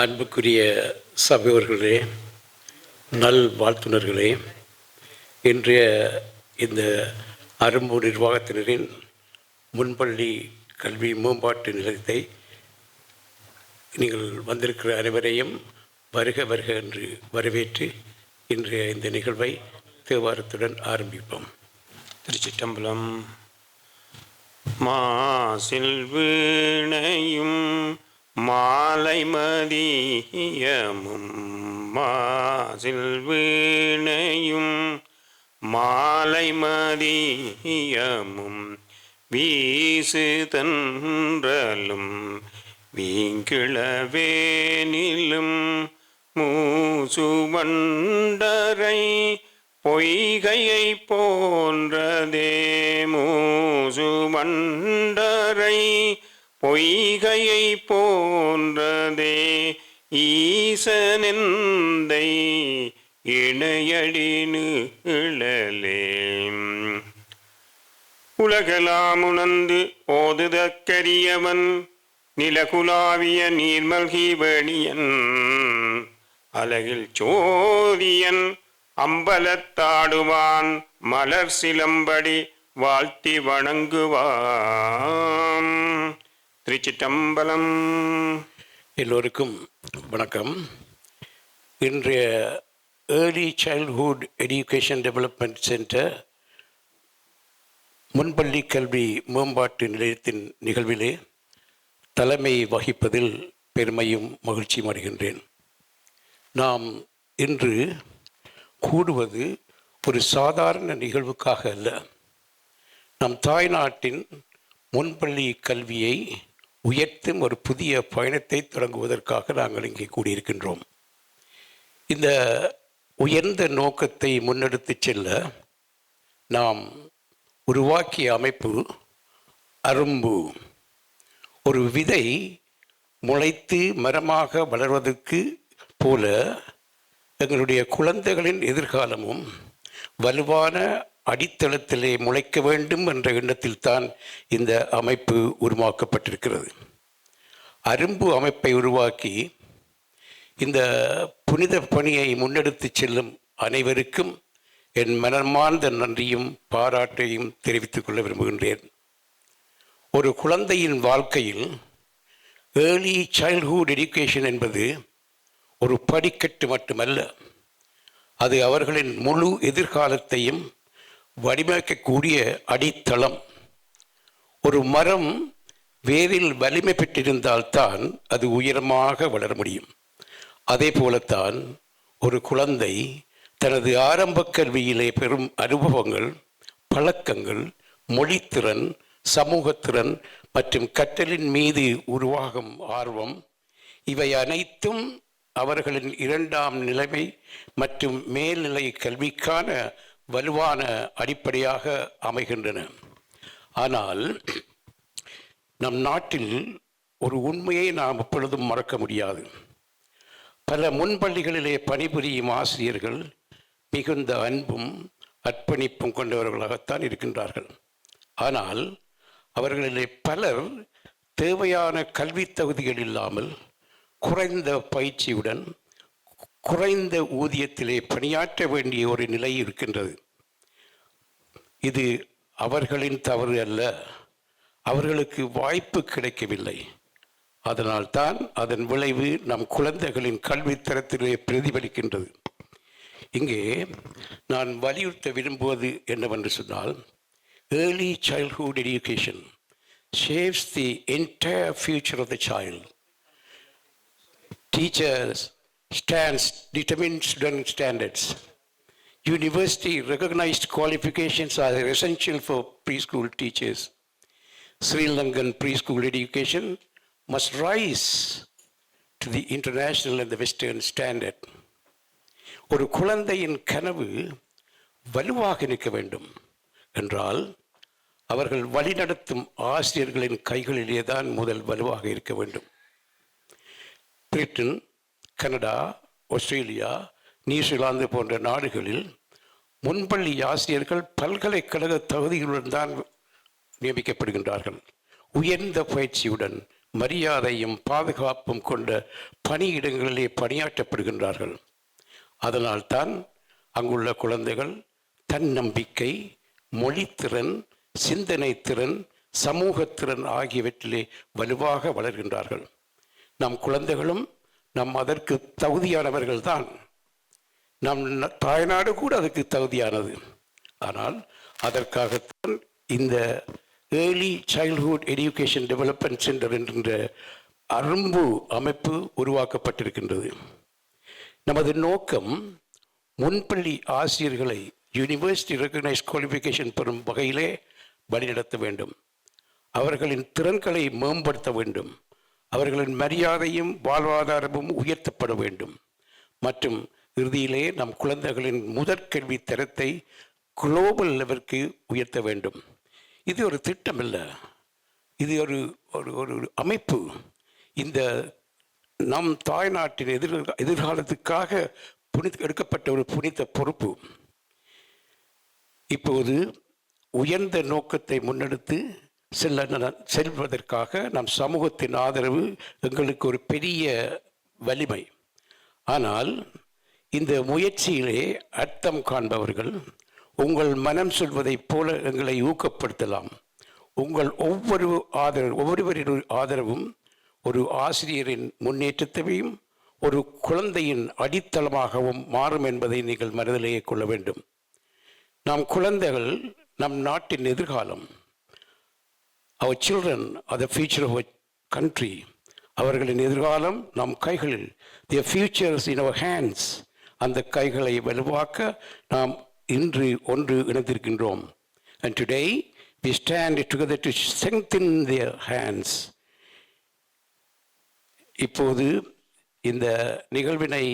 அன்புக்குரிய சபையோர்களே, நல் வாழ்த்துனர்களே, இன்றைய இந்த அரும்பு நிர்வாகத்தினரின் முன்பள்ளி கல்வி மேம்பாட்டு நிலையத்தை நீங்கள் வந்திருக்கிற அனைவரையும் வருக வருக என்று வரவேற்று இன்றைய இந்த நிகழ்வை தேவாரத்துடன் ஆரம்பிப்போம். திருச்சிற்றம்பலம். மாசில் வீணையும் மாலை மதியமும், மாசில் வீணையும் மாலை மதியமும், வீசு தன்றலும் வீங்கிளவேனிலும், மூசு வண்டரை பொய்கையை போன்றதே, மூசு வண்டரை பொய்கையை போன்றதே, ஈசனெந்தை இணையடி நீழலே. உலகெலாம் உணர்ந்து ஓதுதற்கரியவன், நிலகுலாவிய நீர்மல்கி வேணியன், அலகில் சோதியன் அம்பலத்தாடுவான், மலர் சிலம்படி வாழ்த்தி வணங்குவான். திருச்சிற்றம்பலம். எல்லோருக்கும் வணக்கம். இன்றைய early childhood education development centre முன்பள்ளி கல்வி மேம்பாட்டு நிலையத்தின் நிகழ்விலே தலைமை வகிப்பதில் பெருமையும் மகிழ்ச்சியும் அடைகின்றேன். நாம் இன்று கூடுவது ஒரு சாதாரண நிகழ்வுக்காக அல்ல, நம் தாய்நாட்டின் முன்பள்ளி கல்வியை உயர்த்தும் ஒரு புதிய பயணத்தை தொடங்குவதற்காக நாங்கள் இங்கே கூடியிருக்கின்றோம். இந்த உயர்ந்த நோக்கத்தை முன்னெடுத்து செல்ல நாம் உருவாக்கிய அமைப்பு அரும்பு. ஒரு விதை முளைத்து மரமாக வளர்வதற்கு போல எங்களுடைய குழந்தைகளின் எதிர்காலமும் வலுவான அடித்தளத்திலே முளைக்க வேண்டும் என்ற எண்ணத்தில்தான் இந்த அமைப்பு உருவாக்கப்பட்டிருக்கிறது. அரும்பு அமைப்பை உருவாக்கி இந்த புனித பணியை முன்னெடுத்து செல்லும் அனைவருக்கும் என் மனமார்ந்த நன்றியும் பாராட்டையும் தெரிவித்துக் கொள்ள விரும்புகின்றேன். ஒரு குழந்தையின் வாழ்க்கையில் ஏர்லி சைல்ட்ஹுட் எஜுகேஷன் என்பது ஒரு படிக்கட்டு மட்டுமல்ல, அது அவர்களின் முழு எதிர்காலத்தையும் வடிவமைக்கக்கூடிய அடித்தளம். ஒரு மரம் வேரில் வலிமை பெற்றிருந்தால்தான் அது உயரமாக வளர முடியும். அதே போலத்தான் ஒரு குழந்தை தனது ஆரம்ப கல்வியிலே பெறும் அனுபவங்கள், பழக்கங்கள், மொழித்திறன், சமூகத்திறன் மற்றும் கற்றலின் மீது உருவாகும் ஆர்வம், இவை அனைத்தும் அவர்களின் இரண்டாம் நிலைமை மற்றும் மேல்நிலை கல்விக்கான வலுவான அடிப்படையாக அமைகின்றன. ஆனால் நம் நாட்டில் ஒரு உண்மையை நாம் எப்பொழுதும் மறக்க முடியாது. பல முன்பள்ளிகளிலே பணிபுரியும் ஆசிரியர்கள் மிகுந்த அன்பும் அர்ப்பணிப்பும் கொண்டவர்களாகத்தான் இருக்கின்றார்கள். ஆனால் அவர்களிலே பலர் தேவையான கல்வி தகுதிகள் இல்லாமல் குறைந்த பயிற்சியுடன் குறைந்த ஊதியத்திலே பணியாற்ற வேண்டிய ஒரு நிலை இருக்கின்றது. இது அவர்களின் தவறு அல்ல, அவர்களுக்கு வாய்ப்பு கிடைக்கவில்லை. அதனால்தான் அதன் விளைவு நம் குழந்தைகளின் கல்வித்தரத்திலே பிரதிபலிக்கின்றது. இங்கே நான் வலியுறுத்த விரும்புவது என்னவென்று சொன்னால், early childhood education shapes the entire future of the child. Teachers determine student standards. University recognized qualifications are essential for preschool teachers. Sri Lankan preschool education must rise to the international and the Western standard. ஒரு குழந்தையின் கனவு வலுவாக நிற்க வேண்டும் என்றால் அவர்கள் வழிநடத்தும் ஆசிரியர்களின் கைகளிலே தான் முதல் வலுவாக இருக்க வேண்டும். பிரிட்டன், கனடா, ஆஸ்திரேலியா, நியூசிலாந்து போன்ற நாடுகளில் முன்பள்ளி ஆசிரியர்கள் பல்கலைக்கழக தகுதிகளுடன் தான் நியமிக்கப்படுகின்றார்கள். உயர்ந்த பயிற்சியுடன் மரியாதையும் பாதுகாப்பும் கொண்ட பணியிடங்களிலே பணியாற்றப்படுகின்றார்கள். அதனால்தான் அங்குள்ள குழந்தைகள் தன்னம்பிக்கை, மொழித்திறன், சிந்தனை திறன், சமூகத்திறன் ஆகியவற்றிலே வலுவாக வளர்கின்றார்கள். நம் குழந்தைகளும் அதற்கு தகுதியானவர்கள்தான். நம் தாய்நாடு கூட அதுக்கு தகுதியானது. ஆனால் அதற்காகத்தான் இந்த early childhood education development centre என்கின்ற அரும்பு அமைப்பு உருவாக்கப்பட்டிருக்கின்றது. நமது நோக்கம் முன்பள்ளி ஆசிரியர்களை யூனிவர்சிட்டி ரெகக்னைஸ் குவாலிஃபிகேஷன் பெறும் வகையிலே வழிநடத்த வேண்டும். அவர்களின் திறன்களை மேம்படுத்த வேண்டும். அவர்களின் மரியாதையும் வாழ்வாதாரமும் உயர்த்தப்பட வேண்டும். மற்றும் இறுதியிலே நம் குழந்தைகளின் முதற்கல்வி தரத்தை குளோபல் லெவலுக்கு உயர்த்த வேண்டும். இது ஒரு திட்டம் அல்ல, இது ஒரு ஒரு அமைப்பு. இந்த நம் தாய்நாட்டின் எதிர்காலத்துக்காக எடுக்கப்பட்ட ஒரு புனித பொறுப்பு. இப்போது உயர்ந்த நோக்கத்தை முன்னெடுத்து செல்வதற்காக நம் சமூகத்தின் ஆதரவு எங்களுக்கு ஒரு பெரிய வலிமை. ஆனால் இந்த முயற்சியிலே அர்த்தம் காண்பவர்கள் உங்கள் மனம் சொல்வதைப் போல எங்களை ஊக்கப்படுத்தலாம். உங்கள் ஒவ்வொருவரின் ஆதரவும் ஒரு ஆசிரியரின் முன்னேற்றத்தையும் ஒரு குழந்தையின் அடித்தளமாகவும் மாறும் என்பதை நீங்கள் மனதிலேயே கொள்ள வேண்டும். நம் குழந்தைகள் நம் நாட்டின் எதிர்காலம். Our children are the future of our country. அவர்களின் எதிர்காலம் நம் கைகளில். Their futures in our hands. அந்த கைகளை வலுவாக்க நாம் இன்று ஒன்று இணைந்திருக்கின்றோம். And today we stand together to strengthen their hands. இப்போது இந்த நிகழ்வினை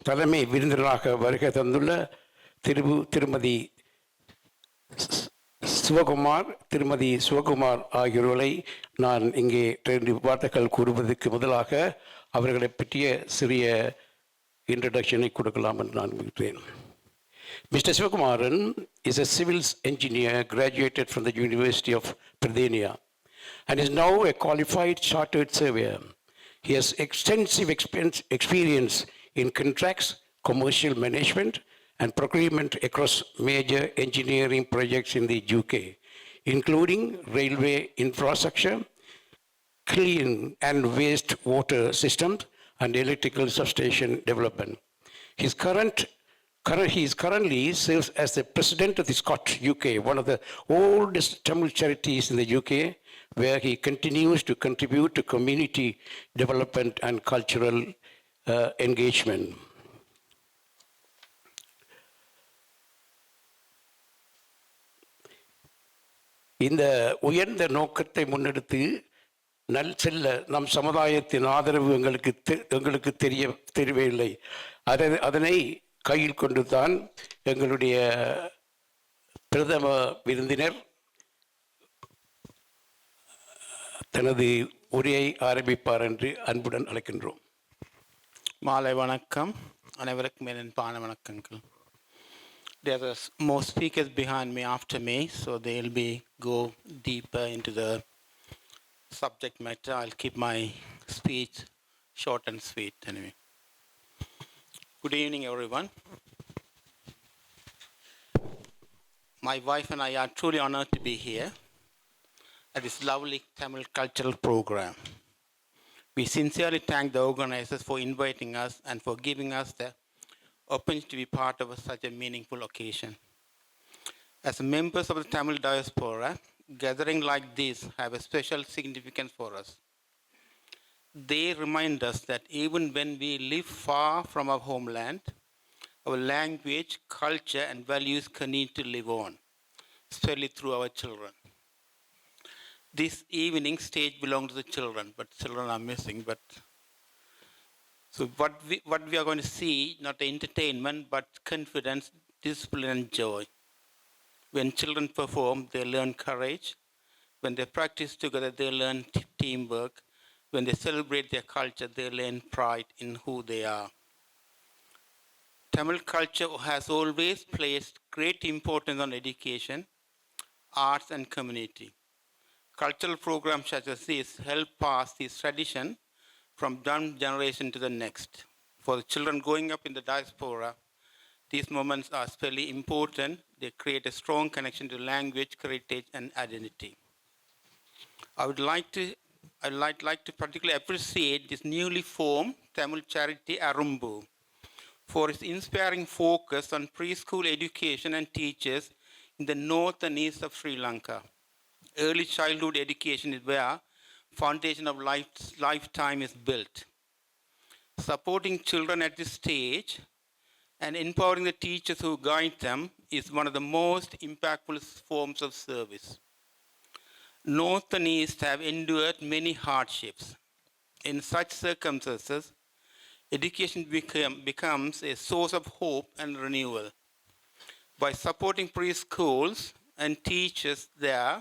தலைமை விருந்தினராக வருகை தந்துள்ள திருமதி சிவகுமார் ஆகியோர்களை நான் இங்கே 2 வார்த்தைகள் கூறுவதற்கு முதலாக அவர்களை பற்றிய சிறிய இன்ட்ரடக்ஷனை கொடுக்கலாம் என்று நான் நினைக்கிறேன். Mr. Sivkumaran is a civil engineer graduated from the University of Pradenia and is now a qualified chartered surveyor. He has extensive experience in contracts, commercial management, and procurement across major engineering projects in the UK, including railway infrastructure, clean and waste water systems, and electrical substation development. He currently serves as the president of the Scott UK, one of the oldest Tamil charities in the UK, where he continues to contribute to community development and cultural engagement. இந்த உயர்ந்த நோக்கத்தை முன்னெடுத்து செல்ல நம் சமுதாயத்தின் ஆதரவு எங்களுக்கு தெரியவில்லை. அதனை கையில் கொண்டு தான் எங்களுடைய பிரதம விருந்தினர் தனது உரையை ஆரம்பிப்பார் என்று அன்புடன் அழைக்கின்றோம். மாலை வணக்கம். அனைவருக்கும் என் பான வணக்கங்கள். There are more speakers behind me after me, so they'll go deeper into the subject matter. I'll keep my speech short and sweet anyway. Good evening, everyone. My wife and I are truly honored to be here at this lovely Tamil cultural program. We sincerely thank the organizers for inviting us and for giving us the opportunity to be part of such a meaningful occasion. As members of the Tamil diaspora, gatherings like this have a special significance for us. They remind us that even when we live far from our homeland, our language, culture, and values continue to live on, especially through our children. This evening stage belongs to the children, but children are missing. So what we are going to see, not entertainment, but confidence, discipline, and joy. When children perform, they learn courage. When they practice together, they learn teamwork. When they celebrate their culture, they learn pride in who they are. Tamil culture has always placed great importance on education, arts, and community. Cultural programs such as this help pass this tradition from one generation to the next. For the children growing up in the diaspora, these moments are especially important. They create a strong connection to language, heritage, and identity. I'd like to particularly appreciate this newly formed Tamil charity Arumbu for its inspiring focus on preschool education and teachers in the north and east of Sri Lanka. Early childhood education is where foundation of lifetime is built. Supporting children at this stage and empowering the teachers who guide them is one of the most impactful forms of service. North and East have endured many hardships. In such circumstances, education becomes a source of hope and renewal. By supporting preschools and teachers there,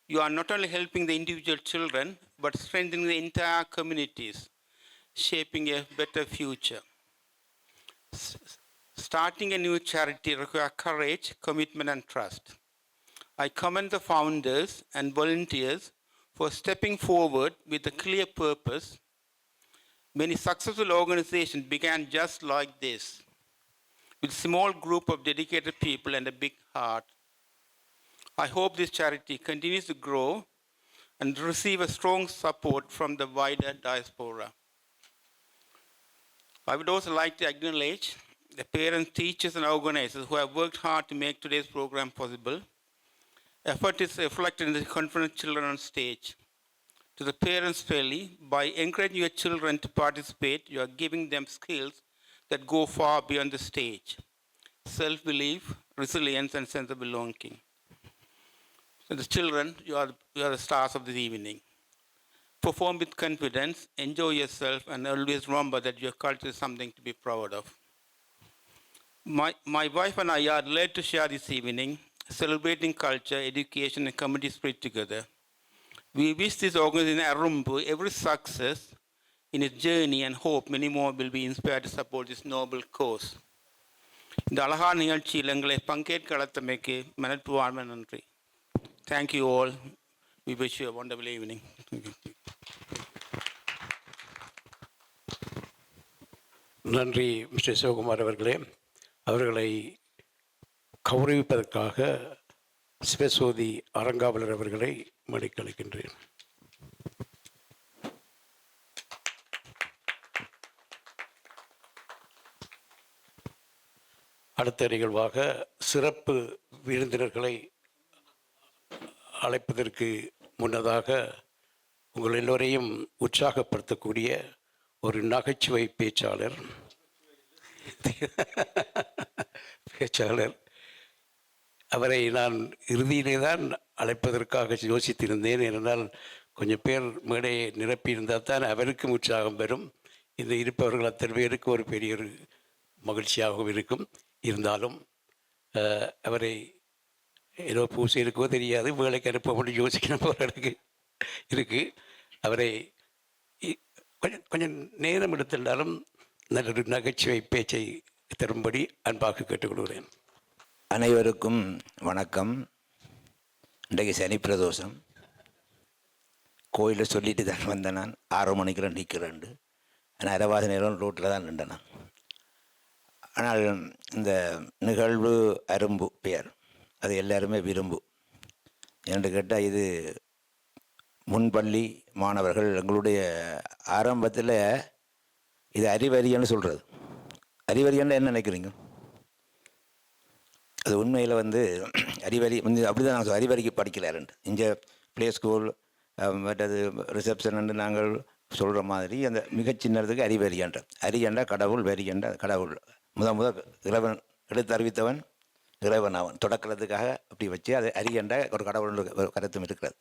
you are not only helping the individual children, but strengthening the entire communities, shaping a better future. Starting a new charity requires courage, commitment, and trust. I commend the founders and volunteers for stepping forward with a clear purpose. Many successful organizations began just like this, with a small group of dedicated people and a big heart. I hope this charity continues to grow and receive a strong support from the wider diaspora. I would also like to acknowledge the parents, teachers, and organizers who have worked hard to make today's program possible. Effort is reflected in the confident children on stage. To the parents, fairly, by encouraging your children to participate, you are giving them skills that go far beyond the stage: self-belief, resilience, and sense of belonging. So the children, you are the stars of this evening. Perform with confidence, enjoy yourself, and always remember that your culture is something to be proud of. My wife and I are glad to share this evening, celebrating culture, education, and community spirit together. We wish this organization Arumbu every success in its journey and hope many more will be inspired to support this noble cause. இந்த அழகான நிகழ்ச்சியில் எங்களை பங்கேற்க அழைத்தமைக்கு மனப்பூர்வமான நன்றி. Thank you all. We wish you a wonderful evening. நன்றி mister Sivakumar அவர்களே. அவர்களை கௌரவிப்பதற்காக சிவசோதி அறங்காவலர் அவர்களை மடிக்கழிக்கின்றேன். அடுத்த நிகழ்வாக சிறப்பு விருந்தினர்களை அழைப்பதற்கு முன்னதாக உங்கள் எல்லோரையும் உற்சாகப்படுத்தக்கூடிய ஒரு நகைச்சுவை பேச்சாளர் அவரை நான் இறுதியிலே தான் அழைப்பதற்காக யோசித்திருந்தேன். ஏனென்றால் கொஞ்சம் பேர் மேடையை நிரப்பியிருந்தால் தான் அவருக்கும் உற்சாகம் பெறும். இந்த இருப்பவர்கள் அத்தனை பேருக்கு ஒரு பெரிய ஒரு மகிழ்ச்சியாகவும் இருக்கும். இருந்தாலும் அவரை ஏதோ பூசை இருக்கோ தெரியாது, வேலைக்கு அனுப்ப மட்டும் யோசிக்கணும் போகிற இடத்துக்கு இருக்குது. அவரை கொஞ்சம் நேரம் எடுத்திருந்தாலும் நல்லொரு நகைச்சுவை பேச்சை தரும்படி அன்பாக கேட்டுக்கொள்கிறேன். அனைவருக்கும் வணக்கம். இன்றைக்கு சனி பிரதோஷம். கோயிலில் சொல்லிட்டு தான் வந்தேன். நான் 6 மணிக்கெல்லாம் நிற்கிறேன். ஆனால் அரைவாசி நேரம் ரோட்டில் தான் நின்றேன் நான். ஆனால் இந்த நிகழ்வு அரும்பு பெயர் அது எல்லாருமே விரும்பு. என்று கேட்டால் இது முன்பள்ளி மாணவர்கள் எங்களுடைய ஆரம்பத்தில் இது அறிவரியன்னு சொல்கிறது. அறிவரியன்னு என்ன நினைக்கிறீங்க? அது உண்மையில் அறிவரி அப்படி தான் நாங்கள் அறிவறிக்கு படிக்கலாருண்டு. இங்கே ப்ளே ஸ்கூல் மற்றது ரிசப்ஷன் நாங்கள் சொல்கிற மாதிரி அந்த மிகச்சின்னதுக்கு அறிவரியன்ற. அரியண்டா கடவுள், வரியண்டா கடவுள். இறைவன் எடுத்து அறிவித்தவன் இறைவன் அவன் தொடக்கிறதுக்காக அப்படி வச்சு அது அரியண்டா ஒரு கடவுள் ஒரு கருத்தும் இருக்கிறது.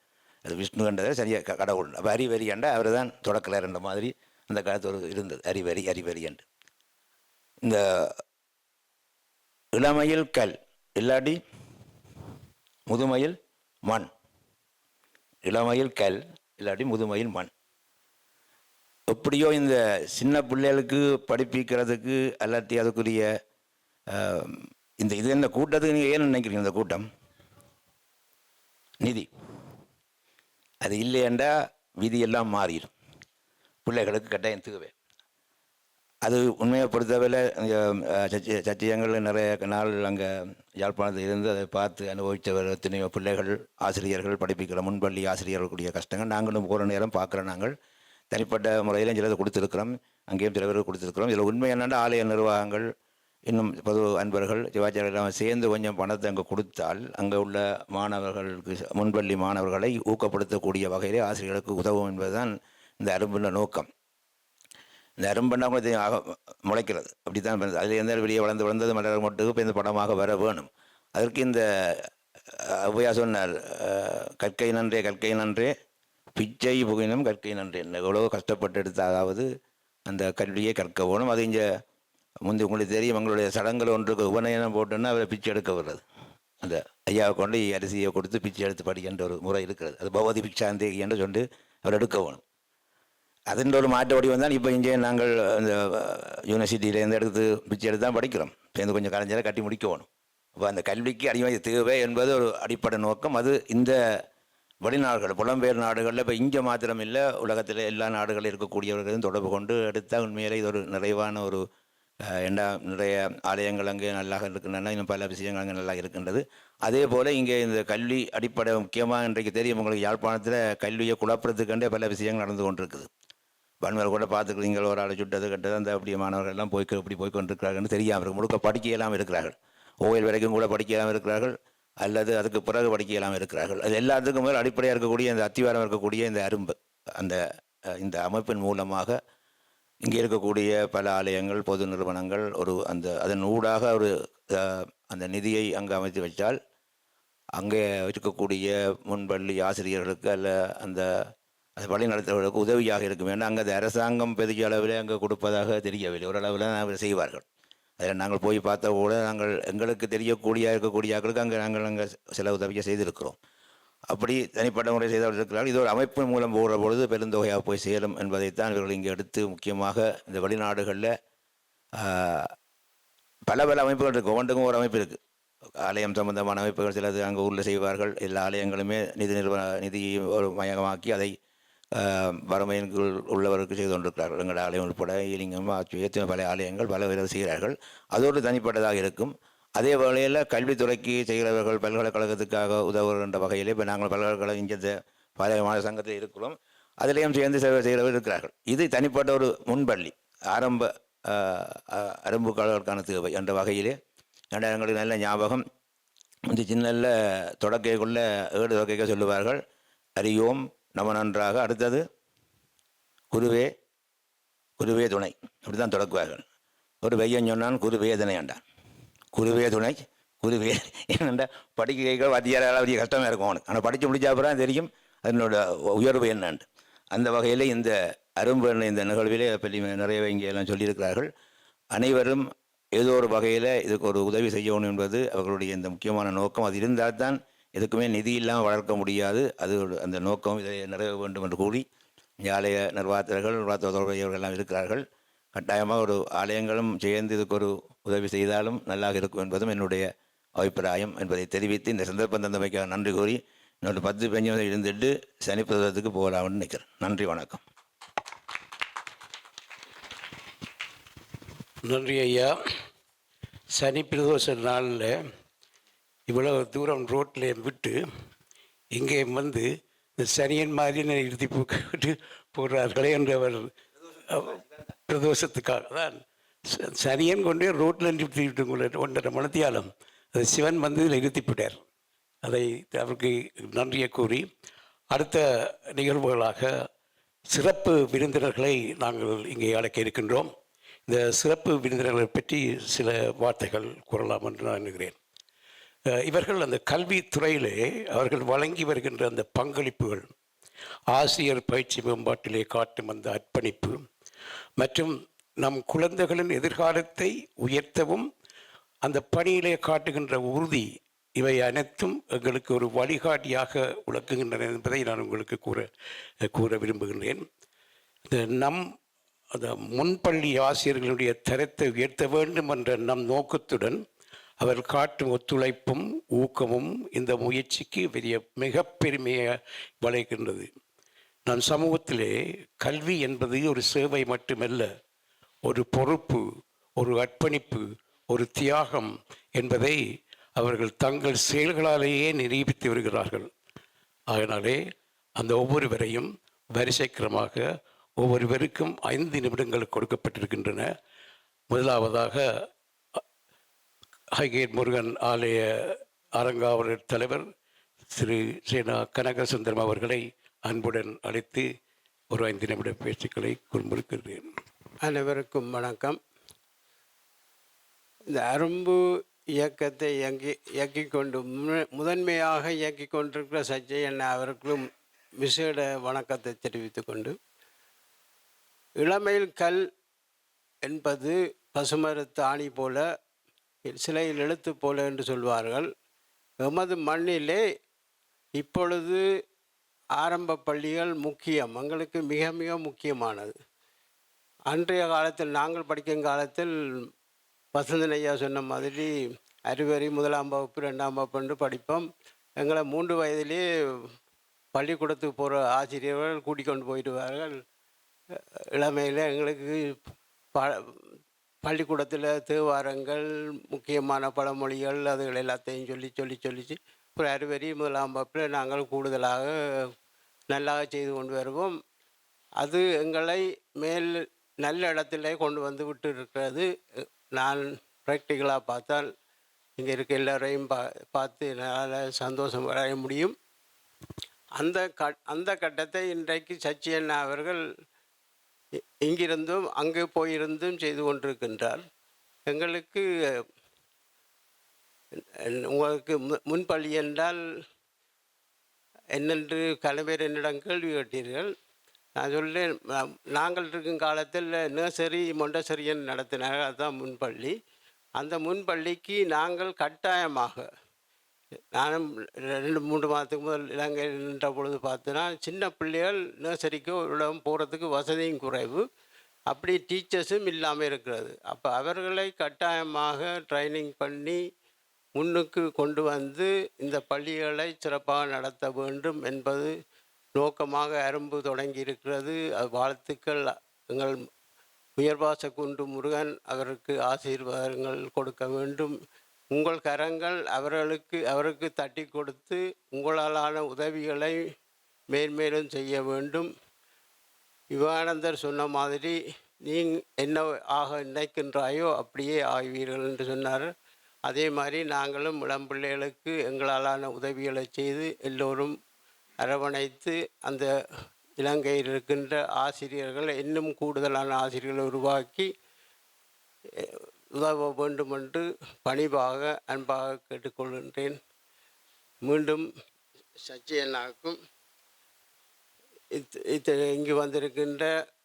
அது விஷ்ணு என்றதை சரியாக கடவுள். அப்போ அறிவரியண்டா அவர் தான் தொடக்கலார்ன்ற மாதிரி அந்த காலத்து ஒரு இருந்தது. அறிவரி என்று. இந்த இளமையில் கல் இல்லாட்டி முதுமையில் மண். இளமையில் கல் இல்லாட்டி முதுமையில் மண். எப்படியோ இந்த சின்ன பிள்ளைகளுக்கு படிப்பிக்கிறதுக்கு அல்லாட்டி அதுக்குரிய இது என்ன கூட்டத்துக்கு நீங்கள் ஏன்னு நினைக்கிறீங்க? இந்த கூட்டம் நிதி அது இல்லையெண்டா விதியெல்லாம் மாறிடும். பிள்ளைகளுக்கு கட்டாயம் தேவை. அது உண்மையை பொறுத்தவரை சத்தியங்கள் நிறைய நாள் அங்கே யாழ்ப்பாணத்தில் இருந்து அதை பார்த்து அனுபவித்தவர் எத்தனையோ பிள்ளைகள், ஆசிரியர்கள், படிப்பிக்கிற முன்பள்ளி ஆசிரியர்களுடைய கஷ்டங்கள் நாங்களும் போகிற நேரம் பார்க்குறோம். நாங்கள் தனிப்பட்ட முறையிலும் சிலது கொடுத்துருக்குறோம், அங்கேயும் சில பேர் கொடுத்துருக்குறோம். இதில் உண்மை என்னென்னா ஆலய நிர்வாகங்கள் இன்னும் பொது அன்பர்கள் சிவாச்சாரியெல்லாம் சேர்ந்து கொஞ்சம் பணத்தை அங்கே கொடுத்தால் அங்கே உள்ள மாணவர்களுக்கு, முன்பள்ளி மாணவர்களை ஊக்கப்படுத்தக்கூடிய வகையிலே ஆசிரியர்களுக்கு உதவும் என்பதுதான் இந்த அரும்புள்ள நோக்கம். இந்த அரும்பண்ணா கூட முளைக்கிறது அப்படி தான் பண்ணுது. அதில் எந்த வெளியே வளர்ந்தது மலர் மட்டும் இப்போ இந்த படமாக வர வேணும். அதற்கு இந்த ஔவையா சொன்னார், கற்கை நன்றே பிச்சை புகினும் கற்கை நன்றே. எவ்வளோ கஷ்டப்பட்டு எடுத்தாவது அந்த கல்வியை கற்க வேணும். அது இங்கே முந்தி உங்களுக்கு தெரியும், எங்களுடைய சடங்குகள் ஒன்றுக்கு உபநயனம் போட்டோன்னா அவரை பிச்சை எடுக்க வர்றது. அந்த ஐயாவை கொண்டு அரிசியை கொடுத்து பிச்சை எடுத்து படிக்கின்ற ஒரு முறை இருக்கிறது. அது பகவதி பிக்ஷாந்தேகி என்று சொல்லி அவர் எடுக்க வேணும். அதன் ஒரு மாற்ற வடிவம் தான் இப்போ இங்கே நாங்கள் இந்த யூனிவர்சிட்டியிலேருந்து எடுத்து பிச்சை எடுத்து தான் படிக்கிறோம். சேர்ந்து கொஞ்சம் கலைஞரை கட்டி முடிக்க வேணும். அப்போ அந்த கல்விக்கு அடிமை தேவை என்பது ஒரு அடிப்படை நோக்கம். அது இந்த வெளிநாடுகள், புலம்பெயர் நாடுகளில் இப்போ இங்கே மாத்திரம் இல்லை, உலகத்தில் எல்லா நாடுகளில் இருக்கக்கூடியவர்களும் தொடர்பு கொண்டு எடுத்தால் உண்மையிலே இது ஒரு நிறைவான ஒரு நிறைய ஆலயங்கள் அங்கே நல்லா இருக்கின்றன. இன்னும் பல விஷயங்கள் அங்கே நல்லா இருக்கின்றது. அதே போல் இங்கே இந்த கல்வி அடிப்படை முக்கியமாக இன்றைக்கு தெரியும் உங்களுக்கு, யாழ்ப்பாணத்தில் கல்வியை குழப்பறதுக்கண்டே பல விஷயங்கள் நடந்து கொண்டிருக்குது. வன்முறை கூட பார்த்துக்கிறீங்க, ஒரு ஆளை சுட்டது கட்டது அந்த அப்படியே மாணவர்கள் எல்லாம் இப்படி போய்கொண்டிருக்கிறார்கள்னு தெரியாமல் இருக்கு. முழுக்க படிக்கலாம் இருக்கிறார்கள், ஓய்வு வரைக்கும் கூட படிக்கலாம் இருக்கிறார்கள், அல்லது அதுக்கு பிறகு படிக்கலாம் இருக்கிறார்கள். அது எல்லாத்துக்கும் மேல் அடிப்படையாக இருக்கக்கூடிய இந்த அத்திவாரம் இருக்கக்கூடிய இந்த அரும்பு இந்த அமைப்பின் மூலமாக இங்கே இருக்கக்கூடிய பல ஆலயங்கள், பொது நிறுவனங்கள் அதன் ஊடாக அந்த நிதியை அங்கே அமைத்து வச்சால் அங்கே இருக்கக்கூடிய முன்பள்ளி ஆசிரியர்களுக்கு அது வழி நடத்துவதற்கு உதவியாக இருக்கும். ஏன்னா அங்கே அந்த அரசாங்கம் பெரிய அளவில் அங்கே கொடுப்பதாக தெரியவில்லை, ஓரளவில் அவர் செய்வார்கள். அதில் நாங்கள் போய் பார்த்தா கூட எங்களுக்கு இருக்கக்கூடிய ஆக்களுக்கு நாங்கள் சில உதவியை செய்திருக்கிறோம். அப்படி தனிப்பட்ட முறை செய்தவர்கள் இருக்கிறார்கள். இது ஒரு அமைப்பின் மூலம் போகிற பொழுது பெருந்தொகையாக போய் சேரும் என்பதைத்தான் இவர்கள் இங்கே எடுத்து முக்கியமாக இந்த வெளிநாடுகளில் பல அமைப்புகள் இருக்குது. ஒவ்வொன்றுக்கும் ஒரு அமைப்பு இருக்குது. ஆலயம் சம்பந்தமான அமைப்புகள் சிலது அங்கே ஊரில் செய்வார்கள். எல்லா ஆலயங்களுமே நிதியை ஒரு மையமாக்கி அதை வறுமையின் உள்ளவருக்கு செய்து கொண்டிருக்கிறார்கள். எங்கள் ஆலயம் உட்பட ஈலிங்கம், எத்தனை பல ஆலயங்கள் பல பேர் செய்கிறார்கள். அதோடு தனிப்பட்டதாக இருக்கும். அதே வேளையில் கல்வித்துறைக்கு செய்கிறவர்கள் பல்கலைக்கழகத்துக்காக உதவுகின்ற வகையில் இப்போ நாங்கள் பல்கலைக்கழகம் இங்கே பாளையமான சங்கத்தில் இருக்கிறோம், அதிலேயும் சேர்ந்து செய்கிறவர்கள் இருக்கிறார்கள். இது தனிப்பட்ட ஒரு முன்பள்ளி அரும்புகளுக்கான தேவை என்ற வகையிலே எங்களுக்கு நல்ல ஞாபகம். இந்த சின்ன தொடக்கைக்குள்ள 7 தொடக்கைக்க சொல்லுவார்கள். அறியோம் நம்ம நன்றாக, அடுத்தது குருவே துணை, அப்படி தான் தொடக்குவார்கள். ஒரு பையன் சொன்னான் குருவே துணை ஆண்டான். குருவே துணை என்னென்ன படிக்க வாத்தியாரால் அதிக கஷ்டமாக இருக்கும் அவனுக்கு. ஆனால் படித்து முடிச்ச அப்புறம் தெரியும் அதனோட உயர்வு என்னண்டு. அந்த வகையில் இந்த அரும்பு இந்த நிகழ்விலே நிறைய இங்கே எல்லாம் சொல்லியிருக்கிறார்கள். அனைவரும் ஏதோ ஒரு வகையில் இதுக்கு ஒரு உதவி செய்யணும் என்பது அவர்களுடைய இந்த முக்கியமான நோக்கம். அது இருந்தால்தான் எதுக்குமே நிதி இல்லாமல் வளர்க்க முடியாது. அது அந்த நோக்கம் இதை நிறைவேற வேண்டும் என்று கூறி ஆலய நிர்வாகத்தர்கள், தொடர்புடையவர்கள் எல்லாம் இருக்கிறார்கள். கட்டாயமாக ஒரு ஆலயங்களும் சேர்ந்து இதுக்கு ஒரு உதவி செய்தாலும் நல்லாக இருக்கும் என்பதும் என்னுடைய அபிப்பிராயம் என்பதை தெரிவித்து இந்த சந்தர்ப்பம் தந்தமைக்காக நன்றி கூறி இன்னொரு 10 இருந்துட்டு சனி பிரதோஷத்துக்கு போகலாம்னு நினைக்கிறேன். நன்றி, வணக்கம். நன்றி ஐயா. சனி பிரதோஷ நாளில் இவ்வளோ தூரம் ரோட்டில் விட்டு இங்கே வந்து இந்த சனியன் மாதிரி நிறுத்தி போடுறார்களே என்றவர் பிரதோஷத்துக்காக தான் சனியன் கொண்டே ரோட்டில் நிறுத்திவிட்டு 1.5 மணித்தியாலம் அது சிவன் வந்து இதில் நிறுத்திவிட்டார். அதை அவருக்கு நன்றியை கூறி அடுத்த நிகழ்வுகளாக சிறப்பு விருந்தினர்களை நாங்கள் இங்கே அழைக்க இருக்கின்றோம். இந்த சிறப்பு விருந்தினர்களை பற்றி சில வார்த்தைகள் கூறலாம் என்று நான் எண்ணுகிறேன். இவர்கள் அந்த கல்வித்துறையிலே அவர்கள் வழங்கி வருகின்ற அந்த பங்களிப்புகள், ஆசிரியர் பயிற்சி மேம்பாட்டிலே காட்டும் அந்த அர்ப்பணிப்பு மற்றும் நம் குழந்தைகளின் எதிர்காலத்தை உயர்த்தவும் அந்த பணியிலே காட்டுகின்ற உறுதி, இவை அனைத்தும் எங்களுக்கு ஒரு வழிகாட்டியாக விளக்குகின்றன என்பதை நான் உங்களுக்கு கூற விரும்புகின்றேன். அந்த முன்பள்ளி ஆசிரியர்களுடைய தரத்தை உயர்த்த வேண்டும் என்ற நம் நோக்கத்துடன் அவர் காட்டும் ஒத்துழைப்பும் ஊக்கமும் இந்த முயற்சிக்கு மிக பெருமையை வளைக்கின்றது. நான் சமூகத்திலே கல்வி என்பது ஒரு சேவை மட்டுமல்ல, ஒரு பொறுப்பு, ஒரு அர்ப்பணிப்பு, ஒரு தியாகம் என்பதை அவர்கள் தங்கள் செயல்களாலேயே நிரூபித்து வருகிறார்கள். அதனாலே அந்த ஒவ்வொருவரையும் வரிசைக்கிரமாக ஒவ்வொருவருக்கும் 5 நிமிடங்கள் கொடுக்கப்பட்டிருக்கின்றன. முதலாவதாக ஹைகேட் முருகன் ஆலய அறங்காவலர் தலைவர் திரு சேனா கனகசுந்தரம் அவர்களை அன்புடன் அழைத்து ஒரு 5 நிமிட பேச்சுக்களை குறிப்பிடுகிறேன். அனைவருக்கும் வணக்கம். இந்த அரும்பு இயக்கத்தை இயக்கிக் கொண்டு முதன்மையாக இயக்கிக் கொண்டிருக்கிற சஜ்ஜை அண்ணா அவர்களும் விசேட வணக்கத்தை தெரிவித்துக் கொண்டு, இளமையில் கல் என்பது பசுமரத்து ஆணி போல, சிலையில் எழுத்து போல என்று சொல்வார்கள். எமது மண்ணிலே இப்பொழுது ஆரம்ப பள்ளிகள் முக்கியம், எங்களுக்கு மிக மிக முக்கியமானது. அன்றைய காலத்தில் நாங்கள் படிக்கும் காலத்தில் வசந்தன் ஐயா சொன்ன மாதிரி அறிவறி 1ஆம் வகுப்பு 2ஆம் வகுப்பு படிப்போம். எங்களை 3 வயதிலே பள்ளிக்கூடத்துக்கு போகிற ஆசிரியர்கள் கூட்டிக் கொண்டு போயிடுவார்கள். இளமையில் எங்களுக்கு பள்ளிக்கூடத்தில் தேவாரங்கள், முக்கியமான பழமொழிகள், அதுகள் எல்லாத்தையும் சொல்லி ஒரு அறிவறி 1ஆம் வகுப்பில் நாங்கள் கூடுதலாக நல்லா செய்து கொண்டு வருவோம். அது எங்களை நல்ல இடத்துல கொண்டு வந்து விட்டு இருக்கிறது. நான் ப்ராக்டிக்கலாக பார்த்தால் இங்கே இருக்க எல்லோரையும் பார்த்து என்னால் சந்தோஷம் அடைய முடியும். அந்த கட்டத்தை இன்றைக்கு சச்சி அண்ணா அவர்கள் இங்கிருந்தும் அங்கே போயிருந்தும் செய்து கொண்டிருக்கின்றார். எங்களுக்கு உங்களுக்கு முன்பள்ளி என்றால் என்னென்று கலைஞர் என்னிடம் கேள்வி கேட்டீர்கள். நான் சொல்லேன், நாங்கள் இருக்கும் காலத்தில் நர்சரி மொண்டசரியன் நடத்தினார்கள், அதுதான் முன்பள்ளி. அந்த முன்பள்ளிக்கு நாங்கள் கட்டாயமாக, நானும் 2-3 மாதத்துக்கு முதல் இலங்கையில் நின்ற பொழுது பார்த்தோன்னா, சின்ன பிள்ளைகள் நர்சரிக்கு ஒரு இடம் போகிறதுக்கு வசதியும் குறைவு, அப்படி டீச்சர்ஸும் இல்லாமல் இருக்கிறது. அப்போ அவர்களை கட்டாயமாக ட்ரைனிங் பண்ணி முன்னுக்கு கொண்டு வந்து இந்த பள்ளிகளை சிறப்பாக நடத்த வேண்டும் என்பது நோக்கமாக அரும்பு தொடங்கி இருக்கிறது. அது வாழ்த்துக்கள். எங்கள் உயர்வாச குன்று முருகன் அவருக்கு ஆசீர்வாதங்கள் கொடுக்க வேண்டும். உங்கள் கரங்கள் அவருக்கு தட்டி கொடுத்து உங்களாலான உதவிகளை மேன்மேலும் செய்ய வேண்டும். விவேகானந்தர் சொன்ன மாதிரி, நீ என்ன ஆக நினைக்கின்றாயோ அப்படியே ஆகுவீர்கள் என்று சொன்னார். அதே மாதிரி நாங்களும் இளம்பிள்ளைகளுக்கு எங்களாலான உதவிகளை செய்து எல்லோரும் அரவணைத்து அந்த இலங்கையில் இருக்கின்ற ஆசிரியர்கள் இன்னும் கூடுதலான ஆசிரியர்களை உருவாக்கி உதவ வேண்டும் என்று பணிவாக அன்பாக கேட்டுக்கொள்கின்றேன். மீண்டும் சச்சி அண்ணாவுக்கும் இங்கு வந்திருக்கின்ற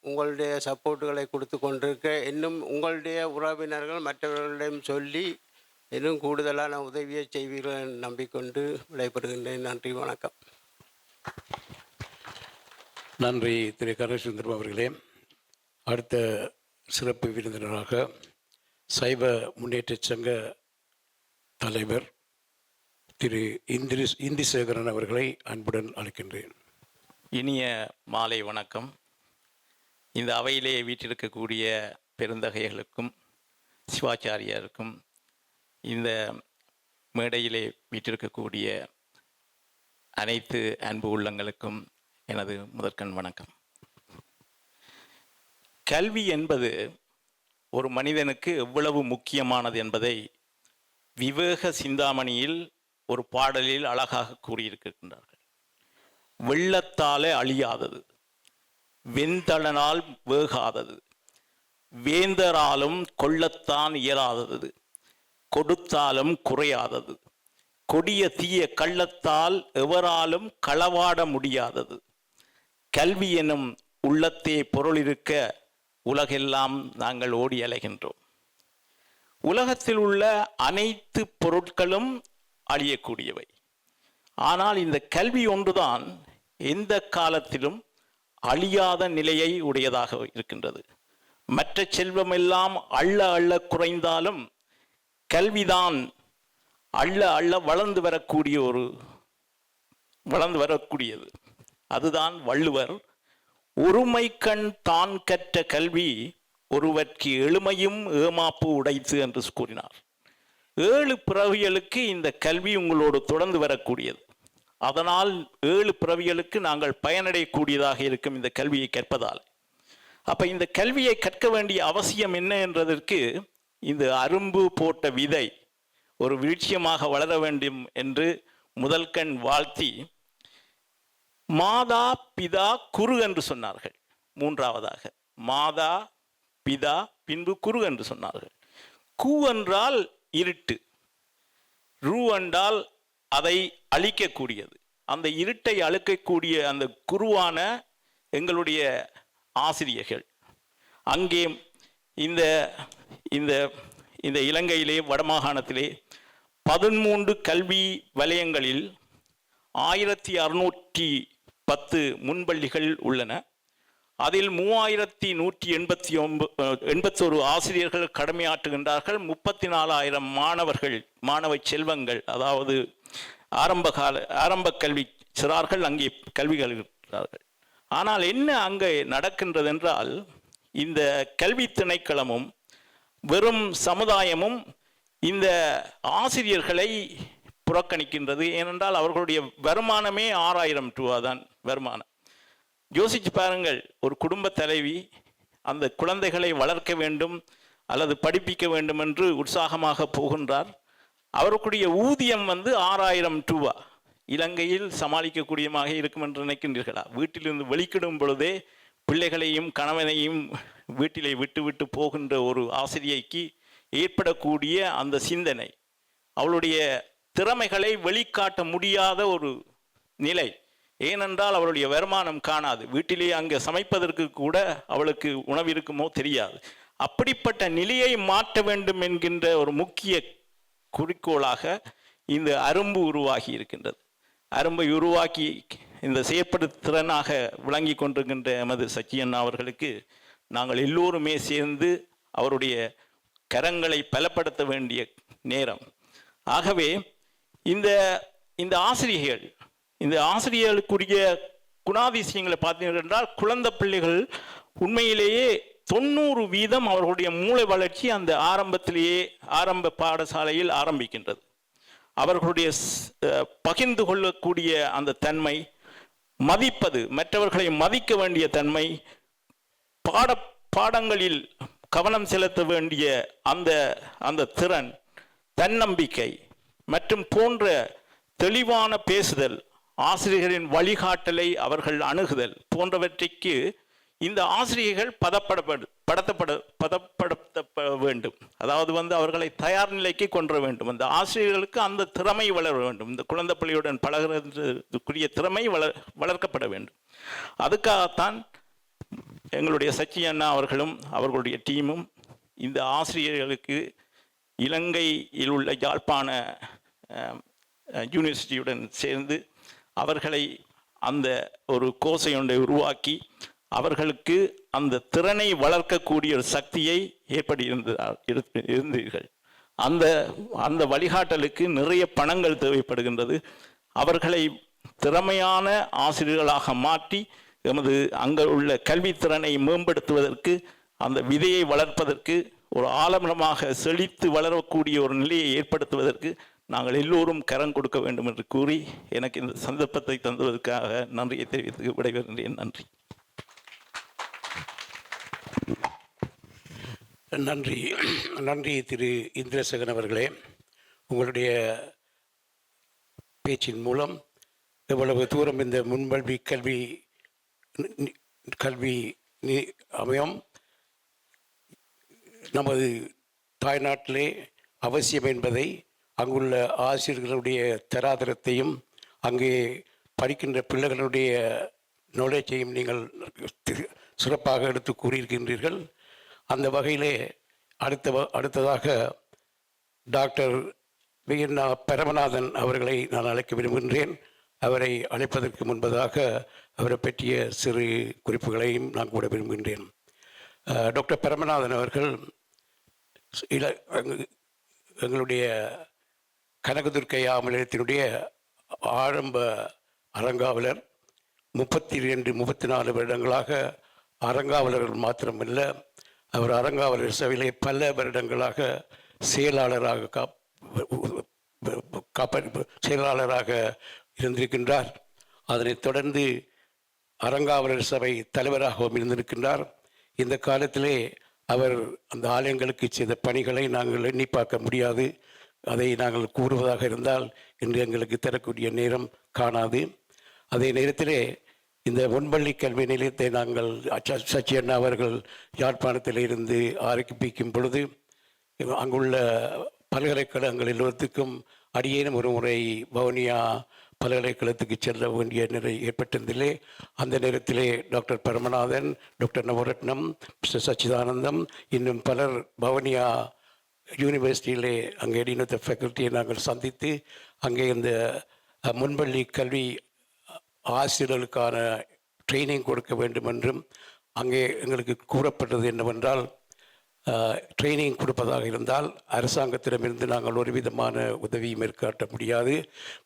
உங்களுடைய சப்போர்ட்டுகளை கொடுத்து கொண்டிருக்க, இன்னும் உங்களுடைய உறவினர்கள் மற்றவர்களிடம் சொல்லி இன்னும் கூடுதலான உதவியை செய்வீர்கள் என்று நம்பிக்கொண்டு விடைபெறுகின்றேன். நன்றி, வணக்கம். நன்றி திரு கனகசுந்தரம் அவர்களே. அடுத்த சிறப்பு விருந்தினராக சைவ முன்னேற்ற சங்க தலைவர் திரு இந்திசேகரன் அவர்களை அன்புடன் அழைக்கின்றேன். இனிய மாலை வணக்கம். இந்த அவையிலே வீற்றிருக்கக்கூடிய பெருந்தகைகளுக்கும் சிவாச்சாரியாருக்கும், இந்த மேடையிலே வீற்றிருக்கக்கூடிய அனைத்து அன்பு உள்ளங்களுக்கும் எனது முதற்கண் வணக்கம். கல்வி என்பது ஒரு மனிதனுக்கு எவ்வளவு முக்கியமானது என்பதை விவேக சிந்தாமணியில் ஒரு பாடலில் அழகாக கூறியிருக்கின்றார்கள். வெள்ளத்தாலே அழியாதது, வெண்தளனால் வேகாதது, வேந்தராலும் கொள்ளத்தான் இயலாதது, கொடுத்தாலும் குறையாதது, கொடிய தீய கள்ளத்தால் எவராலும் களவாட முடியாதது, கல்வி எனும் உள்ளத்தே பொருள் இருக்க உலகெல்லாம் நாங்கள் ஓடி அலைகின்றோம். உலகத்தில் உள்ள அனைத்து பொருட்களும் அழியக்கூடியவை. ஆனால் இந்த கல்வி ஒன்றுதான் எந்த காலத்திலும் அழியாத நிலையை உடையதாக இருக்கின்றது. மற்ற செல்வமெல்லாம் அள்ள அள்ள குறைந்தாலும் கல்விதான் அள்ள அள்ள வளர்ந்து வரக்கூடியது. அதுதான் வள்ளுவர் ஒருமைக்கண் தான் கற்ற கல்வி ஒருவர்க்கு எளிமையும் ஏமாப்பு உடைத்து என்று கூறினார். 7 பிறவிகளுக்கு இந்த கல்வி உங்களோடு தொடர்ந்து வரக்கூடியது. அதனால் 7 பிறவிகளுக்கு நாங்கள் பயனடையக்கூடியதாக இருக்கும் இந்த கல்வியை கற்பதால். அப்ப இந்த கல்வியை கற்க வேண்டிய அவசியம் என்ன என்றதற்கு இந்த அரும்பு போட்ட விதை ஒரு விருட்சியமாக வளர வேண்டும் என்று முதல் கண் வாழ்த்தி மாதா பிதா குரு என்று சொன்னார்கள். 3வதாக மாதா பிதா பின்பு குரு என்று சொன்னார்கள். கு என்றால் இருட்டு, ரு என்றால் அதை அழிக்கக்கூடியது. அந்த இருட்டை அழிக்கக்கூடிய அந்த குருவான எங்களுடைய ஆசிரியர்கள் அங்கே இந்த இந்த இந்த இலங்கையிலே வடமாகாணத்திலே 13 கல்வி வலயங்களில் 1610 முன்பள்ளிகள் உள்ளன. அதில் 3181 ஆசிரியர்கள் கடமையாற்றுகின்றார்கள். 34,000 மாணவ செல்வங்கள், அதாவது ஆரம்ப கல்வி சிறார்கள் அங்கே கல்வி கற்கிறார்கள். ஆனால் என்ன அங்கே நடக்கின்றது என்றால், இந்த கல்வி திணைக்களமும் வெறும் சமுதாயமும் இந்த ஆசிரியர்களை புறக்கணிக்கின்றது. ஏனென்றால் அவர்களுடைய வருமானமே 6,000 ரூபா தான் வருமானம். யோசிச்சு பாருங்கள், ஒரு குடும்ப தலைவி அந்த குழந்தைகளை வளர்க்க வேண்டும் அல்லது படிப்பிக்க வேண்டும் என்று உற்சாகமாக போகின்றார். அவருக்குரிய ஊதியம் 6,000 ரூபா. இலங்கையில் சமாளிக்கக்கூடியமாக இருக்கும் என்று நினைக்கின்றீர்களா? வீட்டிலிருந்து வெளிக்கிடும் பொழுதே பிள்ளைகளையும் கணவனையும் வீட்டிலே விட்டு போகின்ற ஒரு ஆசிரியைக்கு ஏற்படக்கூடிய அந்த சிந்தனை, அவளுடைய திறமைகளை வெளிக்காட்ட முடியாத ஒரு நிலை. ஏனென்றால் அவளுடைய வருமானம் காணாது. வீட்டிலே அங்கே சமைப்பதற்கு கூட அவளுக்கு உணவு இருக்குமோ தெரியாது. அப்படிப்பட்ட நிலையை மாற்ற வேண்டும் என்கின்ற ஒரு முக்கிய குறிக்கோளாக இந்த அரும்பு உருவாகி இருக்கின்றது. அரும்பை உருவாக்கி இந்த செயற்படுத்திறனாக விளங்கி கொண்டிருக்கின்ற எமது சச்சியண்ணா அவர்களுக்கு நாங்கள் எல்லோருமே சேர்ந்து அவருடைய கரங்களை பலப்படுத்த வேண்டிய நேரம். ஆகவே இந்த ஆசிரியர்களுக்குரிய குணாதிசயங்களை பார்த்தீர்கள் என்றால், குழந்தை பிள்ளைகள் உண்மையிலேயே 90% அவர்களுடைய மூளை வளர்ச்சி அந்த ஆரம்ப பாடசாலையில் ஆரம்பிக்கின்றது. அவர்களுடைய பகிர்ந்து கொள்ளக்கூடிய அந்த தன்மை, மதிப்பது, மற்றவர்களை மதிக்க வேண்டிய தன்மை, பாடங்களில் கவனம் செலுத்த வேண்டிய அந்த திறன், தன்னம்பிக்கை மற்றும் போன்ற தெளிவான பேசுதல், ஆசிரியர்களின் வழிகாட்டலை அவர்கள் அணுகுதல் போன்றவற்றைக்கு இந்த ஆசிரியர்கள் பதப்படுத்த வேண்டும். அதாவது அவர்களை தயார் நிலைக்கு கொண்டு வேண்டும். அந்த ஆசிரியர்களுக்கு அந்த திறமை வளர வேண்டும். இந்த குழந்தை பிள்ளையுடன் பழகிறதுக்குரிய திறமை வளர்க்கப்பட வேண்டும். அதுக்காகத்தான் எங்களுடைய சச்சி அண்ணா அவர்களும் அவர்களுடைய டீமும் இந்த ஆசிரியர்களுக்கு இலங்கையில் உள்ள யாழ்ப்பாண யூனிவர்சிட்டியுடன் சேர்ந்து அவர்களை அந்த ஒரு கோர்ஸை ஒன்றை உருவாக்கி அவர்களுக்கு அந்த திறனை வளர்க்கக்கூடிய ஒரு சக்தியை இருந்தீர்கள். அந்த வழிகாட்டலுக்கு நிறைய பணங்கள் தேவைப்படுகின்றது. அவர்களை திறமையான ஆசிரியர்களாக மாற்றி எமது அங்கே உள்ள கல்வித்திறனை மேம்படுத்துவதற்கு, அந்த விதையை வளர்ப்பதற்கு, ஒரு ஆலமரமாக செழித்து வளரக்கூடிய ஒரு நிலையை ஏற்படுத்துவதற்கு நாங்கள் எல்லோரும் கரம் கொடுக்க வேண்டும் என்று கூறி எனக்கு இந்த சந்தர்ப்பத்தை தந்துவதற்காக நன்றியை தெரிவித்து விடைபெறுகின்றேன். நன்றி. நன்றி திரு இந்திரசேகரன் அவர்களே. உங்களுடைய பேச்சின் மூலம் எவ்வளவு தூரம் இந்த முன்கல்வி கல்வி அமையம் நமது தாய்நாட்டிலே அவசியம் என்பதை, அங்குள்ள ஆசிரியர்களுடைய தராதரத்தையும் அங்கே படிக்கின்ற பிள்ளைகளுடைய நாலேஜையும் நீங்கள் சிறப்பாக எடுத்து கூறியிருக்கின்றீர்கள். அந்த வகையிலே அடுத்ததாக டாக்டர் வி.என். பரமநாதன் அவர்களை நான் அழைக்க விரும்புகின்றேன். அவரை அழைப்பதற்கு முன்பதாக அவரை பற்றிய சிறு குறிப்புகளையும் நான் கூட விரும்புகின்றேன். டாக்டர் பரமநாதன் அவர்கள் எங்களுடைய கனகதுர்க்கை ஆமலயத்தினுடைய ஆரம்ப அறங்காவலர். 34 வருடங்களாக அறங்காவலர்கள் மாத்திரமல்ல, அவர் அறங்காவலர் சபையிலே பல வருடங்களாக செயலாளராக செயலாளராக இருந்திருக்கின்றார். அதனைத் தொடர்ந்து அறங்காவலர் சபை தலைவராகவும் இருந்திருக்கின்றார். இந்த காலத்திலே அவர் அந்த ஆலயங்களுக்கு செய்த பணிகளை நாங்கள் எண்ணி பார்க்க முடியாது. அதை நாங்கள் கூறுவதாக இருந்தால் இன்று எங்களுக்கு தரக்கூடிய நேரம் காணாது. அதே நேரத்திலே இந்த முன்பள்ளி கல்வி நிலையத்தை நாங்கள் சச்சி அண்ணா அவர்கள் யாழ்ப்பாணத்தில் இருந்து ஆரம்பிக்கும் பொழுது அங்குள்ள பல்கலைக்கழகங்கள் எல்லோருக்கும் அடியேனும் ஒரு முறை வவுனியா பல்கலைக்கழகத்துக்கு செல்ல வேண்டிய நிலை ஏற்பட்டிருந்ததிலே அந்த நேரத்திலே டாக்டர் பரமநாதன், டாக்டர் நவரத்னம், மிஸ்டர் சச்சிதானந்தம், இன்னும் பலர் வவுனியா யூனிவர்சிட்டியிலே அங்கே இடைநிறுத்த ஃபேக்கல்ட்டியை நாங்கள் சந்தித்து அங்கே இந்த முன்பள்ளி கல்வி ஆசிரியர்களுக்கான ட்ரைனிங் கொடுக்க வேண்டும் என்றும் அங்கே எங்களுக்கு கூறப்பட்டது என்னவென்றால், ட்ரைனிங் கொடுப்பதாக இருந்தால் அரசாங்கத்திடமிருந்து நாங்கள் ஒரு விதமான உதவியும் மேற்காட்ட முடியாது.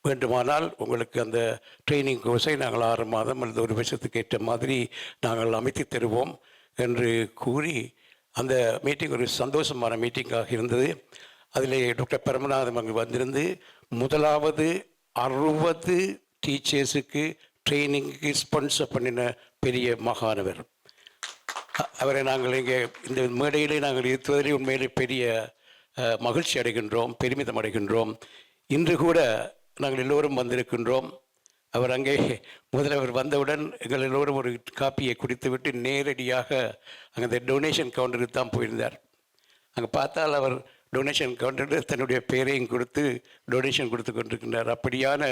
வேண்டுமானால் உங்களுக்கு அந்த ட்ரைனிங் கோர்ஸை நாங்கள் 6 மாதம் அல்லது 1 வருஷத்துக்கு ஏற்ற மாதிரி நாங்கள் அமைத்து தருவோம் என்று கூறி அந்த மீட்டிங் ஒரு சந்தோஷமான மீட்டிங்காக இருந்தது. அதில் டாக்டர் பரமநாதன் அங்கு வந்திருந்து முதலாவது 60 டீச்சர்ஸுக்கு ட்ரைனிங்க்கு ஸ்பான்சர் பண்ணின பெரிய மகானவர். அவரை நாங்கள் இங்கே இந்த மேடையிலே நாங்கள் இருப்பதிலே உண்மையிலே பெரிய மகிழ்ச்சி அடைகின்றோம், பெருமிதம் அடைகின்றோம். இன்று கூட நாங்கள் எல்லோரும் வந்திருக்கின்றோம். அவர் அங்கே முதல்வர் வந்தவுடன் எங்கள் எல்லோரும் ஒரு காப்பியை குடித்துவிட்டு நேரடியாக அங்கே அந்த டொனேஷன் கவுண்டருக்கு தான் போயிருந்தார். அங்கே பார்த்தால் அவர் டொனேஷன் கவுண்டரில் தன்னுடைய பேரையும் கொடுத்து டொனேஷன் கொடுத்து கொண்டிருக்கின்றார். அப்படியான